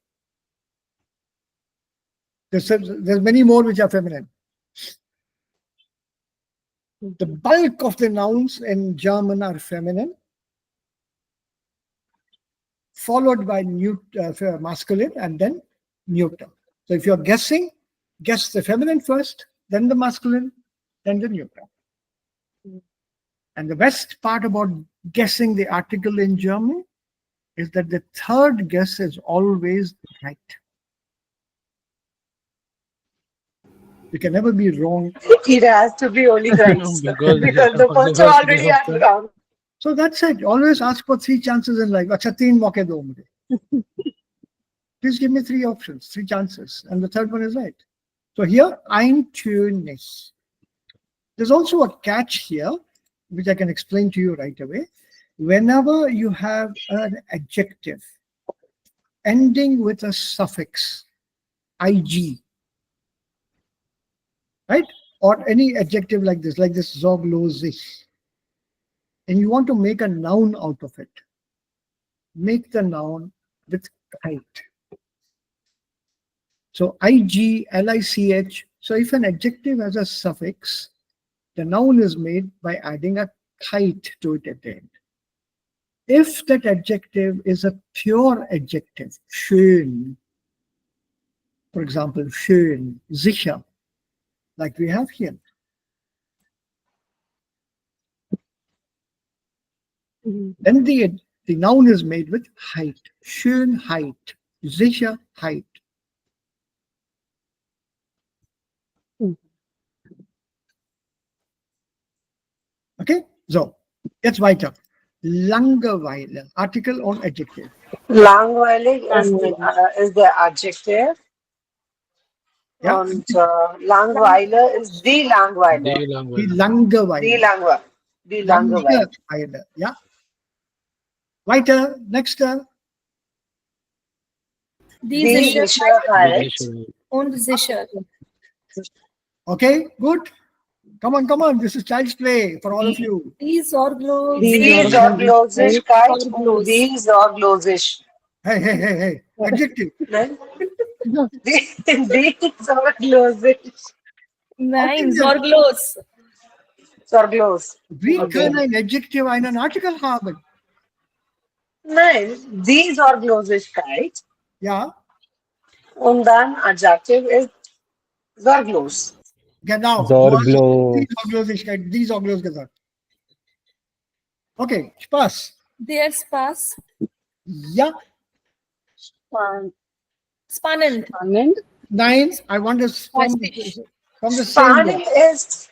There's many more which are feminine. The bulk of the nouns in German are feminine, followed by masculine and then neuter. So if you're guessing, guess the feminine first, then the masculine, then the neuter. And the best part about guessing the article in German is that the third guess is always right. You can never be wrong. It has to be only right. Because Because the first two already are wrong. So that's it. Always ask for 3 chances in life. Acha, 3 mauke do mujhe. Please give me 3 options, 3 chances. And the third one is right. So here, eintönig. There's also a catch here, which I can explain to you right away. Whenever you have an adjective ending with a suffix, ig, right? Or any adjective like this sorglosig, and you want to make a noun out of it, make the noun with kite. So ig, lich. So if an adjective has a suffix, the noun is made by adding a kite to it at the end. If that adjective is a pure adjective, schön, for example, schön, sicher, like we have here. Then the noun is made with height, Schönheit, Sicherheit. Okay, so jetzt weiter. Langeweile, article on adjective. Langweilig is the adjective. Yeah. And Langweiler is the Langweiler. The Die language. Langeweile. The Langweiler. Langeweile, ja. Weiter, nächster. Die Sicherheit. und sicher. Okay, good. Come on. This is child's play for all of you. Die sorglos. Die Sorglosigkeit und die Sorglosisch. Hey. Adjective. Nein? Die Sorglosisch. Nein, sorglos. Sorglos. Wie kann ein Adjective einen Artikel haben? Nein, die Sorglosigkeit Ja, und dann Adjective ist sorglos. genau. Sorglos. Die Sorglos gesagt. Okay, Spaß. Der Spaß. Ja, Spannend. nein, I want us from the same Spannend word. ist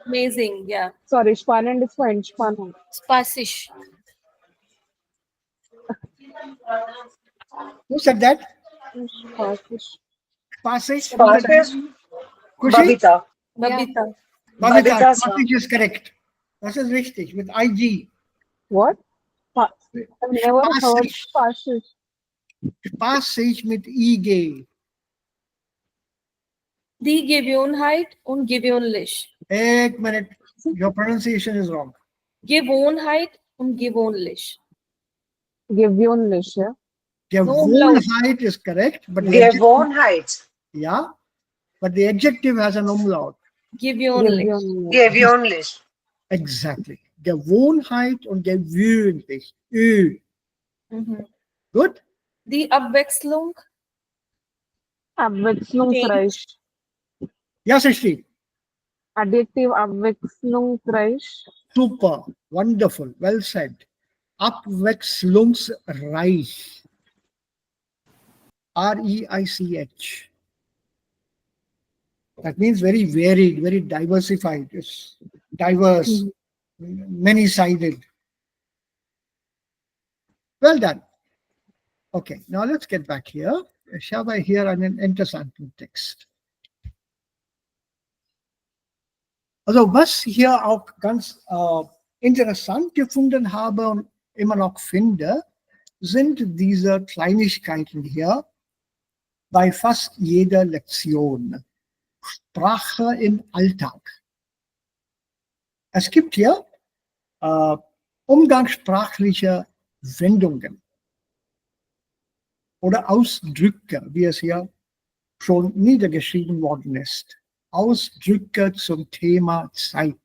Amazing, yeah. Sorry, spannend is for entspannung. Spaßig. Who said that? Spaßig. Spaßig? Spaßig. Kushi? Babita. Babita. Babita, Babita, Spaßig is correct. Das ist richtig, mit IG. What? I've never heard spaßig. Spaßig mit IG. Die Gewohnheit und gewöhnlich. Ek minute, your pronunciation is wrong. Gewohnheit und gewöhnlich. Gewöhnlich, ja? Gewohnheit is correct, but the adjective, Gewohnheit. yeah, but the adjective has an umlaut. Gewöhnlich. Gewöhnlich. Exactly. Gewohnheit und gewöhnlich. Ü. Mhm. Good? Die Abwechslung. Abwechslungsreich. Ja, Srishti. Adjektiv abwechslungsreich. Super. Wonderful. Well said. Abwechslungsreich. R-E-I-C-H. That means very varied, very diversified. It's diverse, many-sided. Well done. Okay, now let's get back here. Ich habe hier einen interessanten Text. Also was hier auch ganz interessant gefunden habe und immer noch finde, sind diese Kleinigkeiten hier bei fast jeder Lektion. Sprache im Alltag. Es gibt hier umgangssprachliche Wendungen. Oder Ausdrücke, wie es hier schon niedergeschrieben worden ist. Ausdrücke zum Thema Zeit.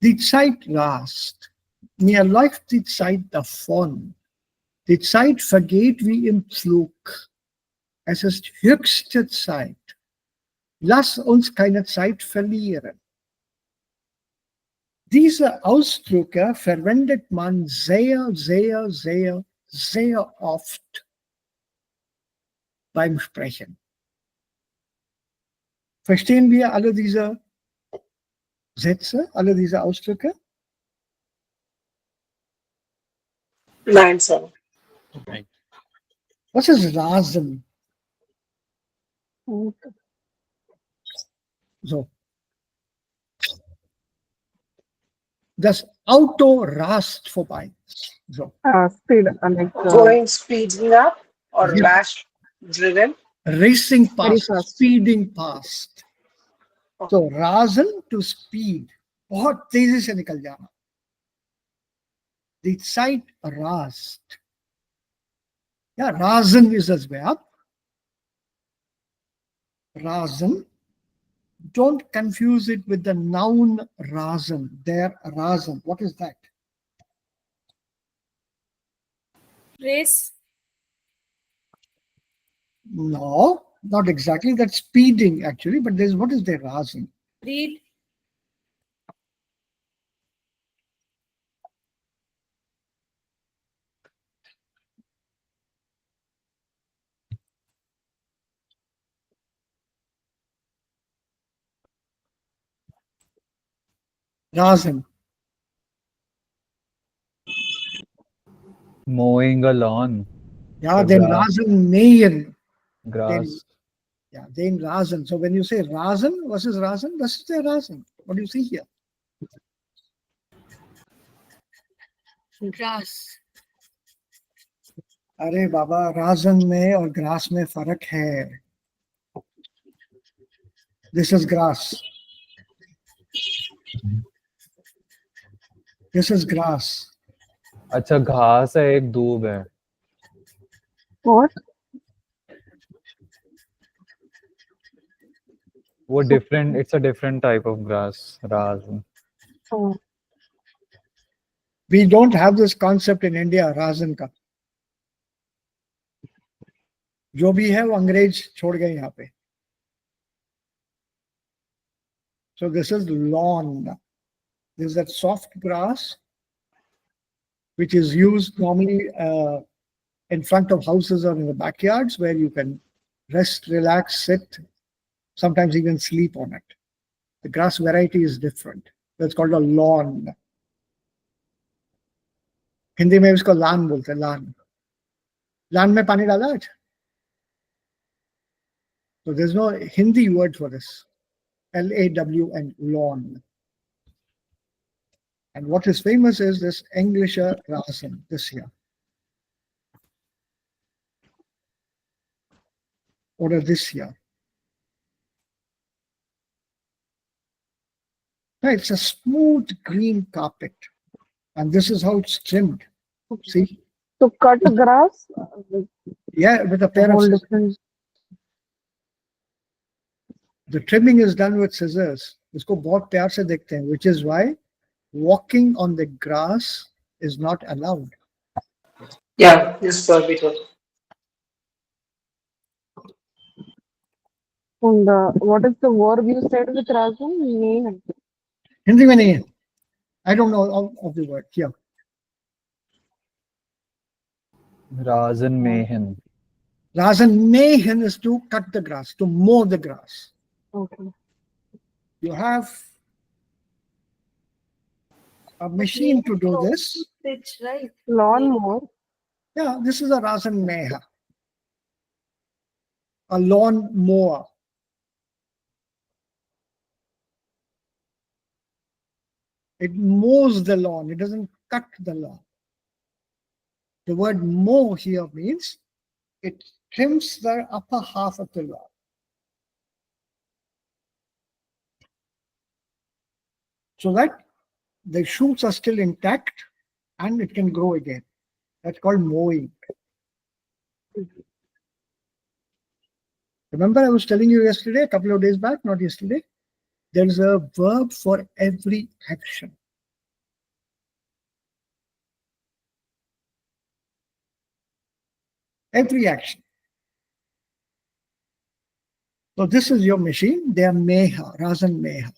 Die Zeit rast. Mir läuft die Zeit davon. Die Zeit vergeht wie im Flug. Es ist höchste Zeit. Lass uns keine Zeit verlieren. Diese Ausdrücke verwendet man sehr, sehr, sehr, sehr oft beim Sprechen. Verstehen wir alle diese Sätze, alle diese Ausdrücke? Nein, Sir. Was ist Rasen? So. Das Auto rast vorbei. So. Speed, like Going speeding up or Yeah. rash driven. Racing Very past, fast. speeding past. Okay. So rasen to speed. बहुत तेजी से निकल जाना. Die Zeit rast. Ja, rasen ist das Verb. Rasen. Don't confuse it with the noun rasen. Der rasen. What is that? Race. No, not exactly. That's speeding actually, but there's what is the rasen? Read. Rasen. Mowing a lawn. Yeah, The then grass. rasen mähen. Grass. Yeah, then rasen. So when you say rasen, what is rasen? This is the rasen. What do you see here? Grass. अरे बाबा राजन में और grass में फर्क है. This is grass. This is grass. अच्छा घास है एक दूब है. what? वो different. It's a different type of grass. Raz. Oh, We don't have this concept in India, राजन का. जो भी है वो अंग्रेज छोड़ गए यहाँ पे. So this is lawn. This is that soft grass which is used normally in front of houses or in the backyards where you can rest, relax, sit, sometimes even sleep on it. The grass variety is different. That's called a lawn. Hindi में इसको लान बोलते हैं. लान. लान में पानी डाला है. So there's no Hindi word for this. L-A-W-N, lawn. And what is famous is this Englischer Rasen, this here. Or this here. Right, it's a smooth green carpet. And this is how it's trimmed. See? to cut grass, Yeah, with a pair of whole scissors. different. The trimming is done with scissors. इसको बहुत प्यार से देखते हैं, which is why walking on the grass is not allowed. Yeah, this is forbidden. And what is the verb you said with rasen? Mean. Hindi में नहीं है. I don't know of the word. Yeah. Rasen Mehen. Rasen mähen is to cut the grass, to mow the grass. Okay. You have a machine to do this. Pitch, right? Lawnmower. Yeah, this is a Rasen mäher. A lawn mower. It mows the lawn. It doesn't cut the lawn. The word mow here means it trims the upper half of the lawn. So that the shoots are still intact and it can grow again. That's called mowing. Remember, I was telling you yesterday, a couple of days back, not yesterday, there is a verb for every action. Every action. So this is your machine. They are Meha, Razan Meha.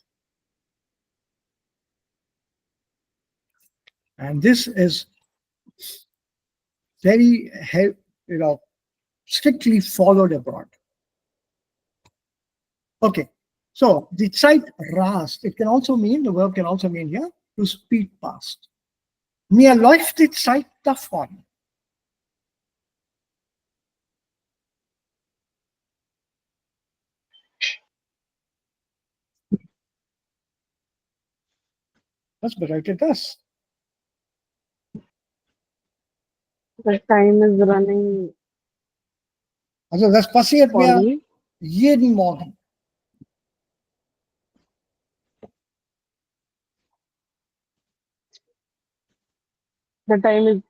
And this is very, strictly followed abroad. Okay. So the Zeit rast, it can also mean, the verb can also mean here, to speed past. Mir läuft die Zeit davon. Was bedeutet das? The time is running Also das passiert for mir me. jeden Morgen. The time is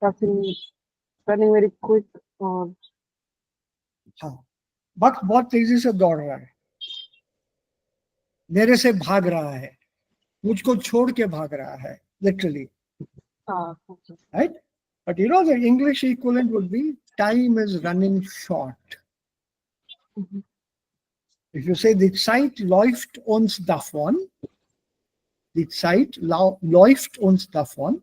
passing, running very quick. Or हाँ, वक्त बहुत तेजी से दौड़ रहा है, मेरे से भाग रहा है, मुझको छोड़ के भाग रहा है, literally, okay. right? But you know the English equivalent would be time is running short. Mhm. If you say die Zeit läuft uns davon, die Zeit läuft uns davon,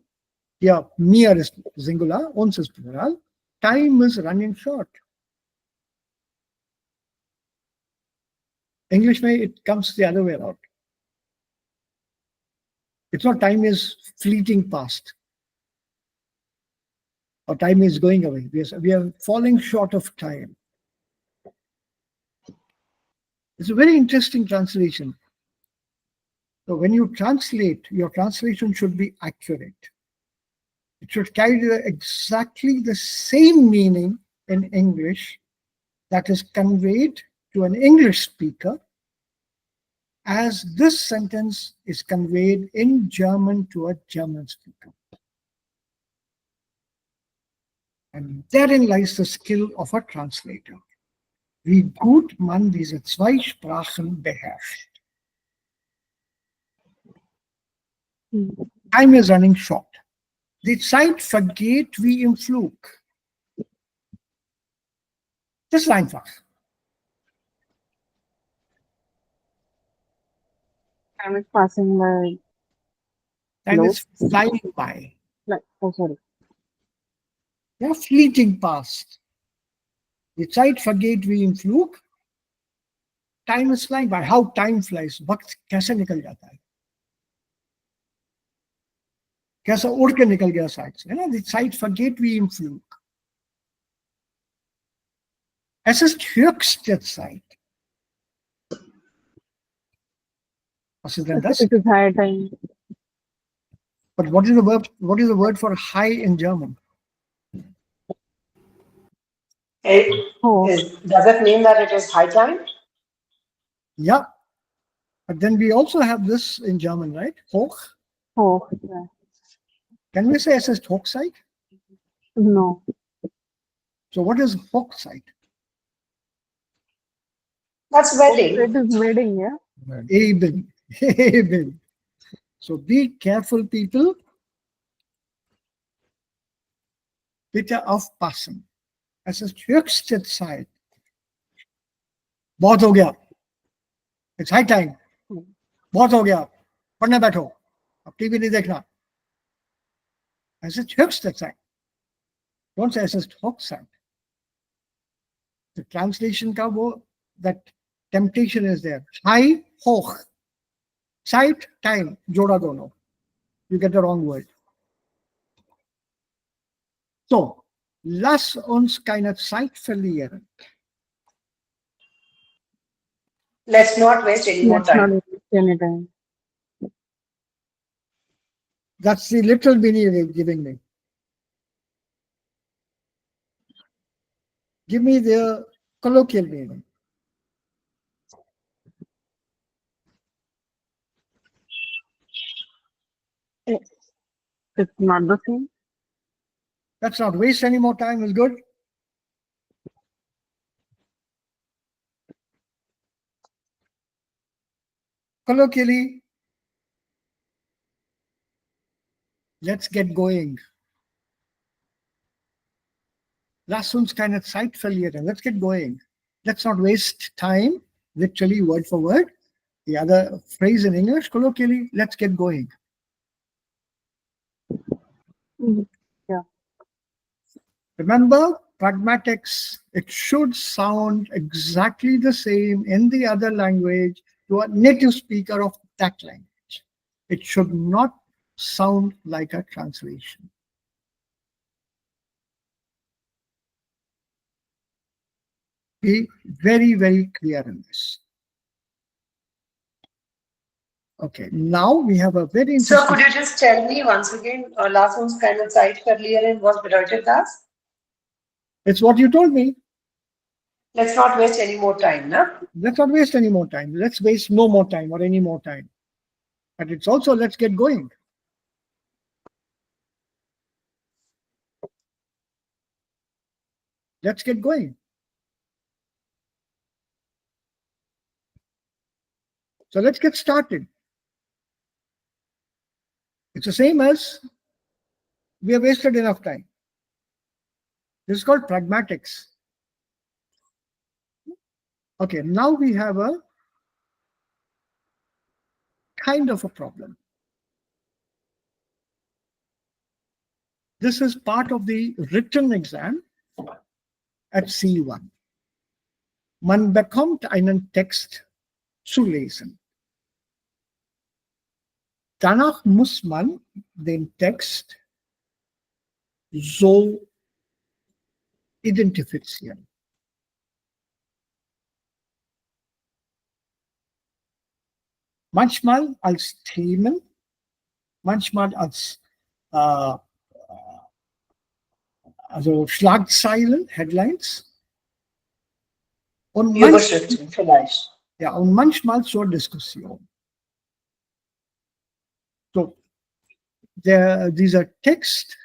here mir is singular, uns is plural, time is running short. English में it comes the other way around. It's not time is fleeting past or time is going away. We are falling short of time. It's a very interesting translation. So when you translate, your translation should be accurate. It should carry exactly the same meaning in English that is conveyed to an English speaker as this sentence is conveyed in German to a German speaker. And therein lies the skill of a translator. Wie gut man diese zwei Sprachen beherrscht. Mhm. Time is running short. Die Zeit vergeht wie im Flug. Das ist einfach. Time is passing by. Time Slow. is flying by. Like, oh, sorry. Ja, fleeting past. Die Zeit vergeht wie im Flug. Time is flying by. How time flies. वक्त कैसे निकल जाता है, कैसा उड़ के निकल गया साइड से, है ना. Die Zeit vergeht wie im Flug. Es ist höchste Zeit. Was ist denn das? It is high time. But what is the verb? What is the word for high in German? Oh, Does it mean that it is high time? Yeah. But then we also have this in German, right? Hoch. oh, yeah. Can we say es ist Hochzeit? No. So what is Hochzeit? That's wedding. It is wedding, yeah. Eben. Eben. So be careful, people. Bitte aufpassen. Es ist höchste Zeit. बहुत हो गया. It's high time. बहुत हो गया. पढ़ने बैठो. अब TV नहीं देखना. Es ist höchste Zeit. Don't say es ist Hochzeit. The translation का वो, that temptation is there. High, hoch. Zeit, time. जोड़ा दोनों. You get the wrong word. So, lass uns keine Zeit verlieren. Let's not waste any more Let's not time. waste any time. That's the literal meaning you're giving me. Give me the colloquial meaning. It's not the same. Let's not waste any more time is good. Colloquially, let's get going. Lass uns keine Zeit verlieren. Let's get going. Let's not waste time, literally word for word. The other phrase in English, colloquially, let's get going. Yeah. Remember, pragmatics, it should sound exactly the same in the other language to a native speaker of that language. It should not sound like a translation. Be very, very clear in this. Okay, now we have a very interesting... So could you just tell me once again, lass uns keine Zeit verlieren, was bedeutet das? It's what you told me. Let's not waste any more time, no? Let's not waste any more time. Let's waste no more time or any more time. But it's also let's get going. Let's get going. So let's get started. It's the same as we have wasted enough time. This is called pragmatics. Okay, now we have a kind of a problem. This is part of the written exam at C1. Man bekommt einen Text zu lesen. Danach muss man den Text so identifizieren. Manchmal als Themen, manchmal als also Schlagzeilen, Headlines. Und Überschriften vielleicht. Ja, und manchmal zur Diskussion. So, dieser Text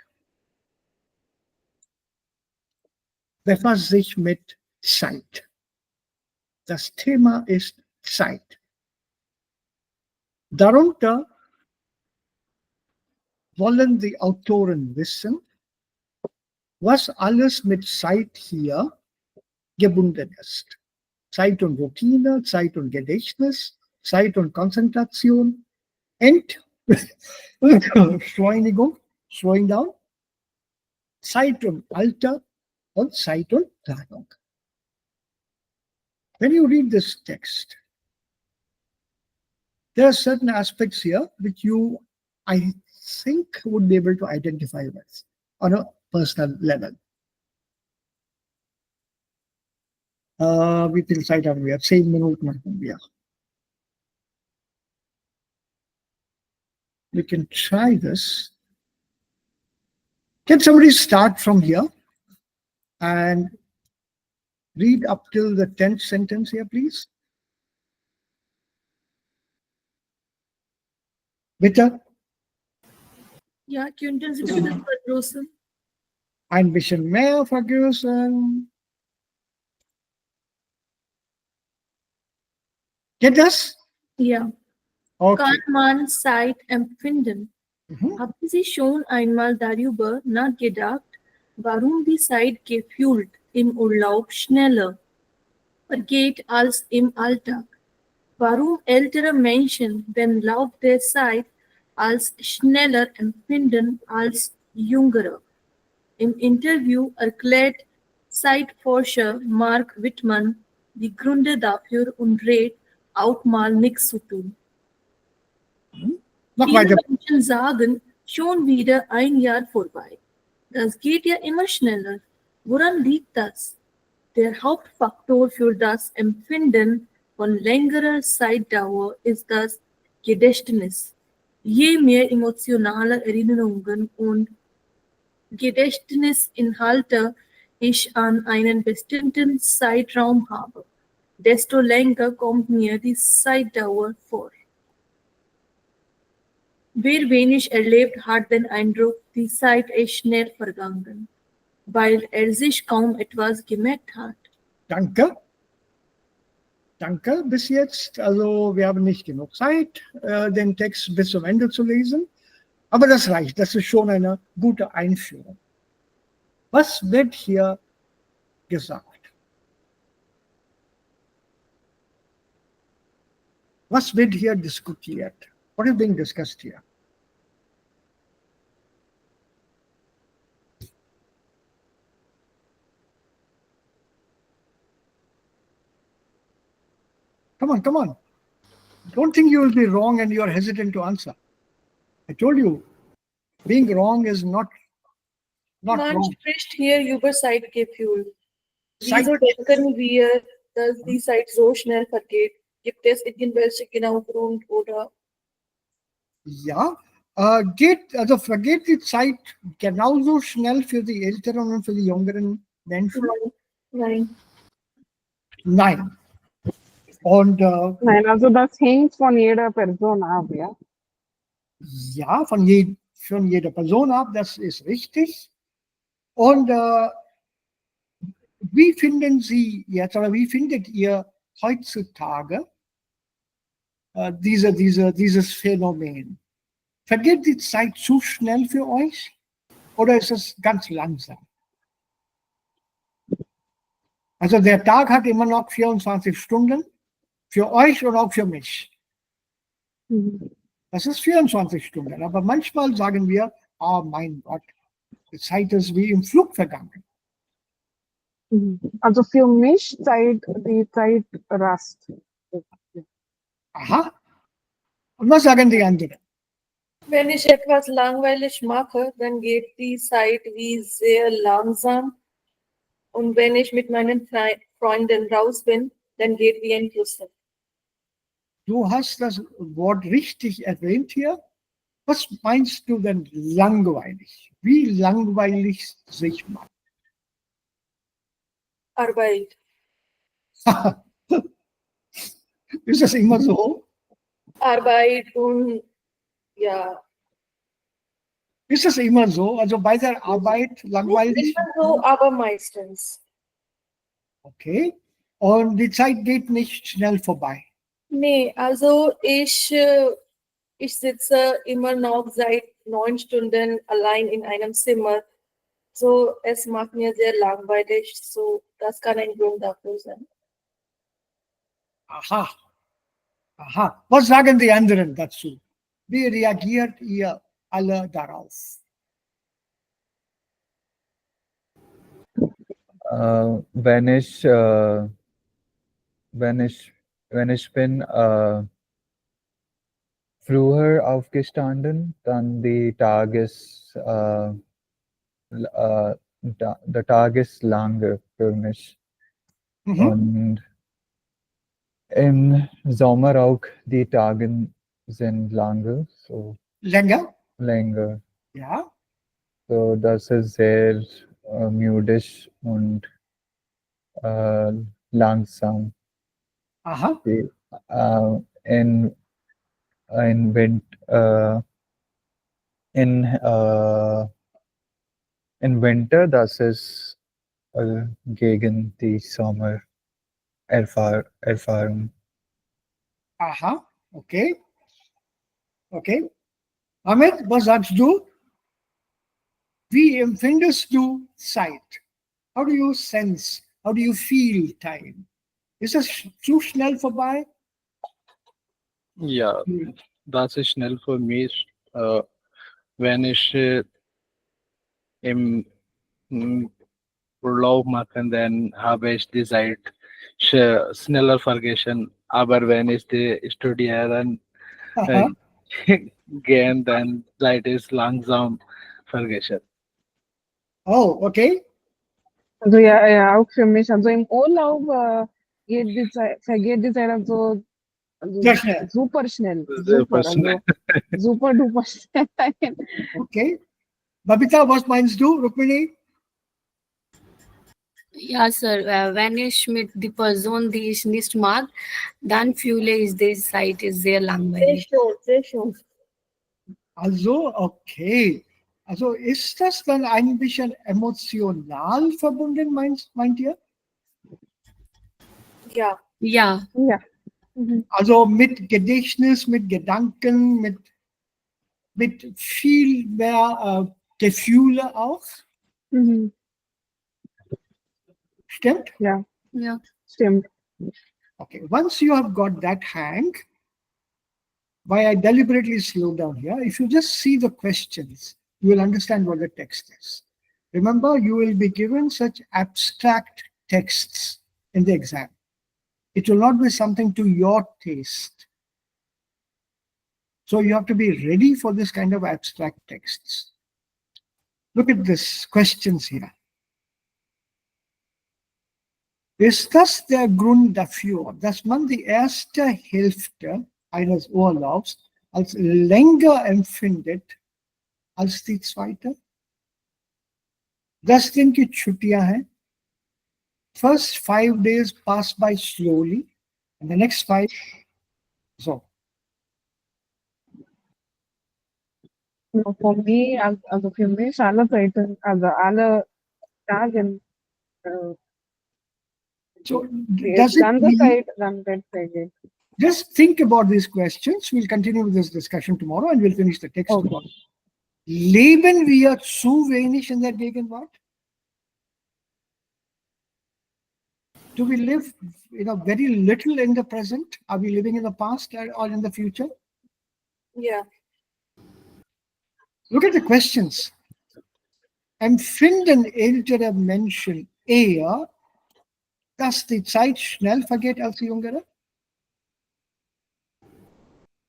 befasst sich mit Zeit. Das Thema ist Zeit. Darunter wollen die Autoren wissen, was alles mit Zeit hier gebunden ist. Zeit und Routine, Zeit und Gedächtnis, Zeit und Konzentration, Entschleunigung, slowing down, Zeit und Alter und Zeit und Planung. When you read this text, there are certain aspects here which you, I think, would be able to identify with on a personal level. Wie viel Zeit haben wir? 10 Minuten haben wir. We can try this. Can somebody start from here and read up till the 10th sentence here, please? Bitte? Ja, könnten Sie bitte vergrößern? Ein bisschen mehr vergrößern. Geht das? Ja. Okay. Kann man Zeit empfinden? Mhm. Haben Sie schon einmal darüber nachgedacht, warum die Zeit gefühlt im Urlaub schneller vergeht als im Alltag? Warum ältere Menschen den Lauf der Zeit als schneller empfinden als jüngere? Im Interview erklärt Zeitforscher Mark Wittmann die Gründe dafür und rät, auch mal nichts zu tun. Noch Viele weiter. Menschen sagen, schon wieder ein Jahr vorbei. Das geht ja immer schneller. Woran liegt das? Der Hauptfaktor für das Empfinden von längerer Zeitdauer ist das Gedächtnis. Je mehr emotionale Erinnerungen und Gedächtnisinhalte ich an einen bestimmten Zeitraum habe, desto länger kommt mir die Zeitdauer vor. Wer wenig erlebt, hat den Eindruck, die Zeit ist schnell vergangen, weil er sich kaum etwas gemerkt hat. Danke. Danke bis jetzt. Also wir haben nicht genug Zeit, den Text bis zum Ende zu lesen. Aber das reicht. Das ist schon eine gute Einführung. Was wird hier gesagt? Was wird hier diskutiert? What is being discussed here? Come on, come on. Don't think you will be wrong and you are hesitant to answer. I told you, being wrong is not Man wrong. spricht hier über Zeitgefühl. Zeit- Wieso denken wir, dass die Zeit so schnell vergeht? Gibt es irgendwelche genauen Grund oder? Ja, vergeht die Zeit genauso schnell für die Älteren und für die jüngeren Menschen? Nein. Nein. Und Nein, also das hängt von jeder Person ab, ja. ja, von jeder Person ab, das ist richtig. Und wie finden Sie jetzt oder wie findet ihr heutzutage dieses Phänomen? Vergeht die Zeit zu schnell für euch oder ist es ganz langsam? Also der Tag hat immer noch 24 Stunden für euch und auch für mich. Das ist 24 Stunden, aber manchmal sagen wir, oh mein Gott, die Zeit ist wie im Flug vergangen. Also für mich die Zeit rast. Aha. Und was sagen die anderen? Wenn ich etwas langweilig mache, dann geht die Zeit wie sehr langsam. Und wenn ich mit meinen Freunden raus bin, dann geht wie ein Fluss. Du hast das Wort richtig erwähnt hier. Was meinst du denn langweilig? Wie langweilig sich macht? Arbeit. Ist das immer so? Arbeit und ja. Ist das immer so? Also bei der Arbeit langweilig? Nicht immer so, aber meistens. Okay. Und die Zeit geht nicht schnell vorbei. Nee, also ich sitze immer noch seit 9 Stunden allein in einem Zimmer. So, es macht mir sehr langweilig. So, das kann ein Grund dafür sein. Aha. Aha. Was sagen die anderen dazu? Wie reagiert ihr alle darauf? Wenn ich bin früher aufgestanden, dann der Tag ist lange für mich. Und im Sommer auch die Tage sind lange, so Länger? länger. Ja. So das ist sehr müdig und langsam. Aha. In Winter, das ist gegen die Sommererfahrung. Aha. Okay. Okay. Ahmed, was sagst du? Wie empfindest du Zeit? How do you sense? How do you feel time? Ist es zu schnell vorbei? Ja, das ist schnell für mich, wenn ich im Urlaub mache, dann habe ich die Zeit schneller vergessen. Aber wenn ich die studiere, dann Aha. gehen, dann Zeit ist langsam vergessen. Oh, okay. Also ja, auch für mich. Also im Urlaub vergeht die Zeit also Sehr schnell. super schnell. Super schnell. Also super duper schnell. Okay. Babita, was meinst du, Rukmini? Ja, Sir, wenn ich mit der Person, die ich nicht mag, dann fühle ich, die Zeit ist sehr langweilig. Sehr schön. Also, okay. Also ist das dann ein bisschen emotional verbunden, meint ihr? Ja. Ja. Ja. Mhm. Also mit Gedächtnis, mit Gedanken, mit viel mehr Gefühle auch. Mhm. Stimmt? Ja, Ja. stimmt. Okay. Once you have got that hang, why I deliberately slow down here, if you just see the questions, you will understand what the text is. Remember, you will be given such abstract texts in the exam. It will not be something to your taste. So you have to be ready for this kind of abstract texts. Look at this questions here. Ist das der Grund dafür, dass man die erste Hälfte eines Urlaubs als länger empfindet als die zweite? 10 दिन की छुट्टियां हैं. First 5 days pass by slowly, and the next 5. So, For me, also für mich, alle Zeiten, also alle Tage, so die does it ganze mean, Zeit dann vergeht. just think about these questions. We'll continue with this discussion tomorrow and we'll finish the text Okay. tomorrow. Leben wir zu wenig in der Gegenwart? Do we live, very little in the present? Are we living in the past or in the future? Yeah. Look at the questions. Empfinden ältere Menschen eher, dass die Zeit schnell vergeht als die jüngere?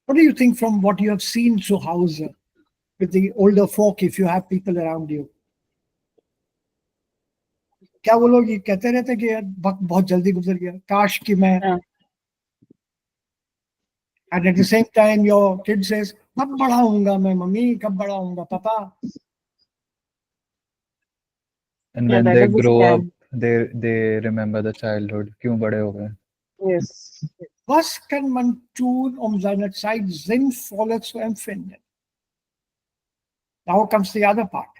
What do you think from what you have seen zu Hause with the older folk, if you have people around you? क्या वो लोग ये कहते रहते कि यार वक्त बहुत जल्दी गुजर गया, काश कि मैं, Yeah. and at the same time your kid says कब बड़ा होऊंगा मैं मम्मी, कब बड़ा होऊंगा पापा? And Yeah, when that they is a grow up, scam. they remember the childhood. क्यों बड़े हो गए? Yes. Was kann man tun, seine Zeit sinnvoller zu empfinden? Now comes the other part.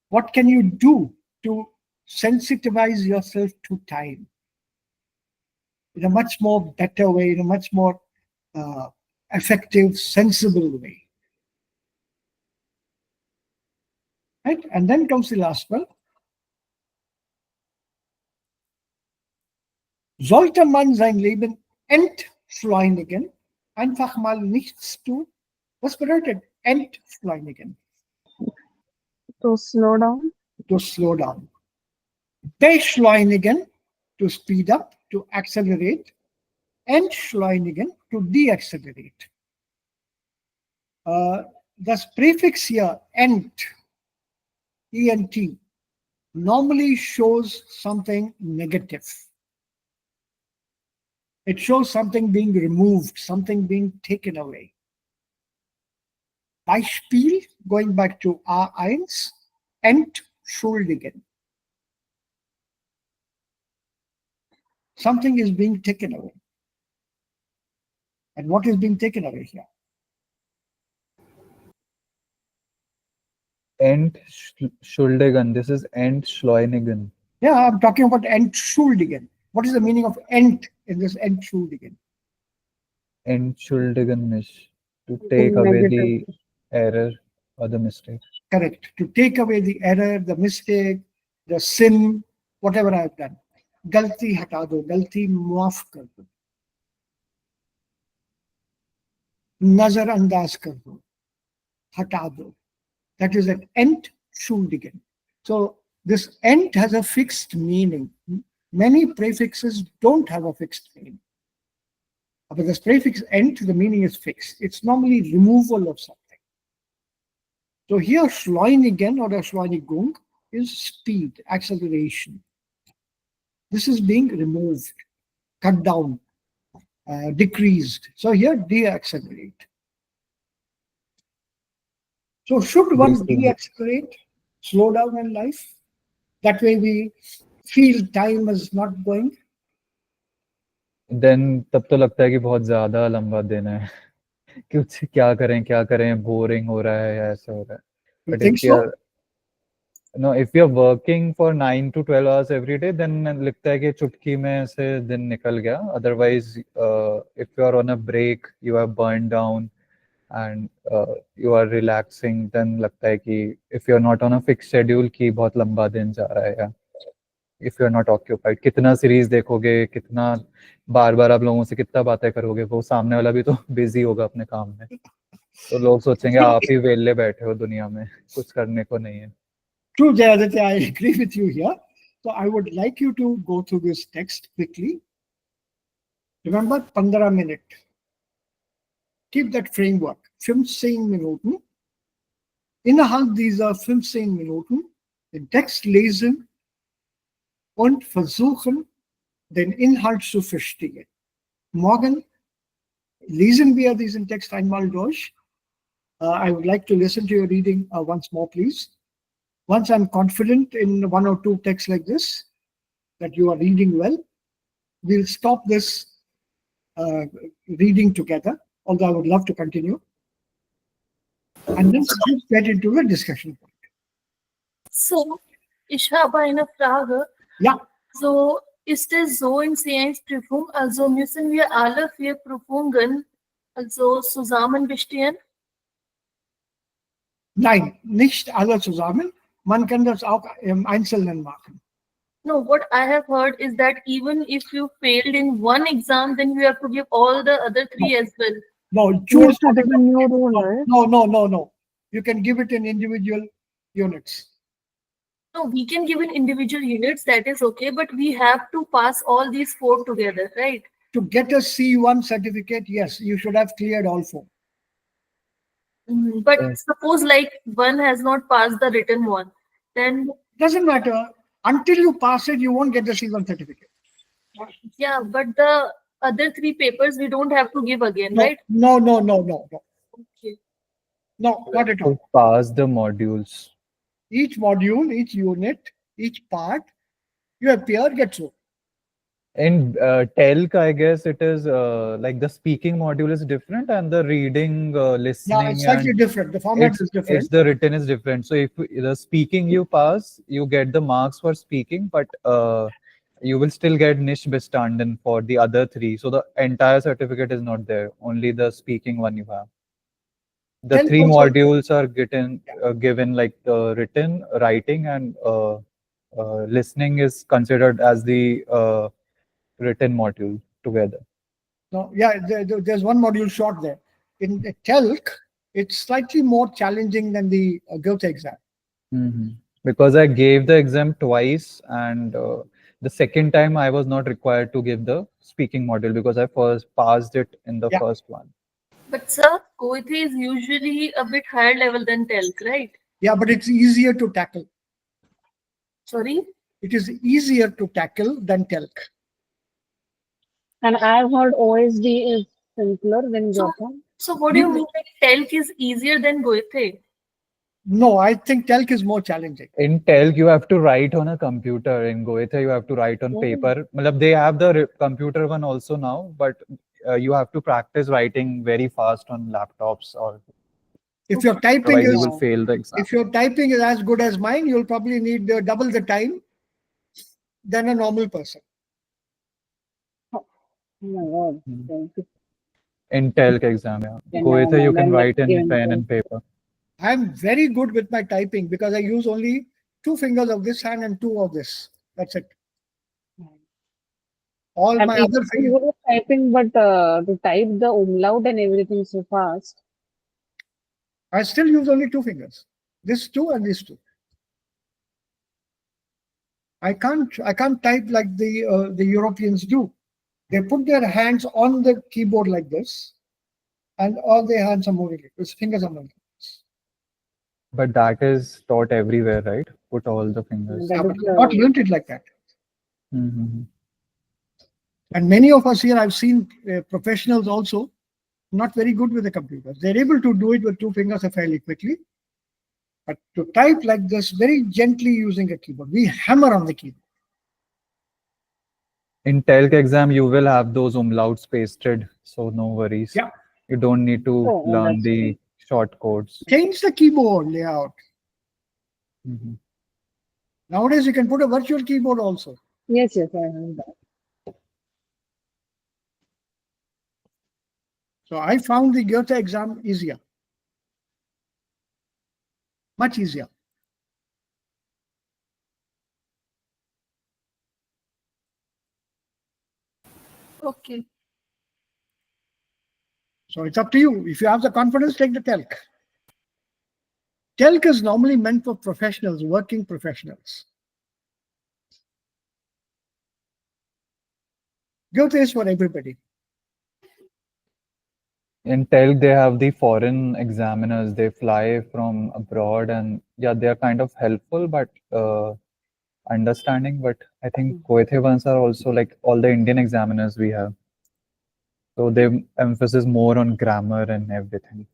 What can you do to sensitize yourself to time in a much more better way, in a much more effective, sensible way? Right? And then comes the last one. Sollte man sein Leben entschleunigen, einfach mal nichts tun? Was bedeutet entschleunigen? To slow down. To slow down. Beschleunigen, to speed up, to accelerate. Entschleunigen, to deaccelerate. Das prefix here, ent, ent, normally shows something negative. It shows something being removed, something being taken away. Beispiel, going back to A1, entschuldigen. Something is being taken away. And what is being taken away here? Entschuldigen. This is entschleunigen. Yeah, I'm talking about entschuldigen. What is the meaning of ent in this entschuldigen? Entschuldigen mich. To take away the error or the mistake. Correct. To take away the error, the mistake, the sin, whatever I've done. Galti hata do, galti maaf kar do. Nazar andaz kar do, hata do. That is an entschuldigen. So this ent has a fixed meaning. Many prefixes don't have a fixed meaning. But this prefix ent, the meaning is fixed. It's normally removal of something. So here Schleunigen or Schleunigung is speed, acceleration. This is being removed, cut down, decreased. So here deaccelerate. So should one deaccelerate, slow down in life? That way we feel time is not going. Then तब तो लगता है कि बहुत ज़्यादा लंबा दिन है. कुछ क्या करें, बोरिंग हो रहा है या ऐसा हो रहा है. You But think if we so? are, No, if you're working for 9 to 12 hours every day, then लगता है कि चुटकी में से दिन निकल गया. Otherwise, if you're on a break, you are burned down and you are relaxing, then लगता है कि if you're not on a fixed schedule कि बहुत लंबा दिन जा रहा है, या if you're not occupied, कितना सीरीज देखोगे, कितना बार बार आप लोगों से कितना बातें करोगे, वो सामने वाला भी तो बिजी होगा अपने काम में, तो लोग सोचेंगे आप ही वेले बैठे हो दुनिया में, कुछ करने को नहीं है. True, Jayaditya, I agree with you here. So I would like you to go through this text quickly. Remember, 15 minutes. Keep that framework. 15 Minuten. Innerhalb dieser 15 Minuten den Text lesen und versuchen, den Inhalt zu verstehen. Morgen lesen wir diesen Text einmal durch. I would like to listen to your reading once more, please. Once I'm confident in one or two texts like this, that you are reading well, we'll stop this reading together, although I would love to continue. And then let's get into the discussion point. So, ich habe eine Frage. Ja, So, ist es so in Science-Prüfung, also müssen wir alle 4 Prüfungen also zusammen bestehen? nein, nicht alle zusammen. Man kann das auch im Einzelnen machen. No, what I have heard is that even if you failed in one exam, then you have to give all the other 3 as well. No, choose. That is a new rule, right? No. You can give it in individual units. No, we can give in individual units, that is okay, but we have to pass all these 4 together, right? To get a C1 certificate, yes, you should have cleared all 4. But Yes. suppose like one has not passed the written one, then Doesn't matter. Until you pass it, you won't get the C1 certificate. yeah, but the other 3 papers we don't have to give again, No, right? no. Okay. No, not at all. To pass the modules. Each module, each unit, each part, you appear, get through. In TELC, I guess it is like the speaking module is different and the reading, Yeah, listening, it's slightly and different. The format is it's different. the written is different. So if the speaking you pass, you get the marks for speaking, but you will still get niche bestanden for the other 3. So the entire certificate is not there. Only the speaking one you have. The TELC 3 also- modules are given like the written, writing, and listening is considered as the written module together. No, yeah, there's one module short there. In the TELC, it's slightly more challenging than the Goethe exam. Because I gave the exam twice, and the second time I was not required to give the speaking module because I first passed it in the Yeah. first one. But sir, Goethe is usually a bit higher level than TELC, right? Yeah, but it's easier to tackle. Sorry? It is easier to tackle than TELC. And I've heard OSD is simpler than So- Goethe. So what do you mean like TELC is easier than Goethe? No, I think TELC is more challenging. In TELC, you have to write on a computer. In Goethe, you have to write on Oh. paper. Matlab, they have the computer one also now, but you have to practice writing very fast on laptops, or If your typing otherwise you is will fail the exam. if your typing is as good as mine, you'll probably need double the time than a normal person. Oh my God. Hmm. Thank you. In TELC exam, yeah. Yeah, Goethe, never you mind. can I'm write not in giving pen it. and paper. I'm very good with my typing because I use only 2 fingers of this hand and 2 of this. That's it. All I'm my other equally fingers. good at typing, but to type the umlaut and everything so fast. I still use only 2 fingers. This 2 and this 2. I can't type like the Europeans do. They put their hands on the keyboard like this, and all their hands are moving. His fingers are moving. But that is taught everywhere, right? Put all the fingers. That Yeah, but is I've not learned it like that. Mhm. And many of us here, I've seen professionals also not very good with the computers. They're able to do it with 2 fingers fairly quickly. But to type like this, very gently using a keyboard, we hammer on the keyboard. In TELC exam, you will have those umlauts pasted, so no worries. Yeah. You don't need to Oh, learn that's the short codes. Change the keyboard layout. Mhm. Nowadays, you can put a virtual keyboard also. Yes, yes, I have that. So I found the Goethe exam easier. Much easier. Okay. So it's up to you. If you have the confidence, take the TELC. TELC is normally meant for professionals, working professionals. Goethe is for everybody. In TELC, they have the foreign examiners. They fly from abroad, and yeah, they are kind of helpful, but understanding. But I think Goethe ones are also like all the Indian examiners we have. So they emphasis more on grammar and everything.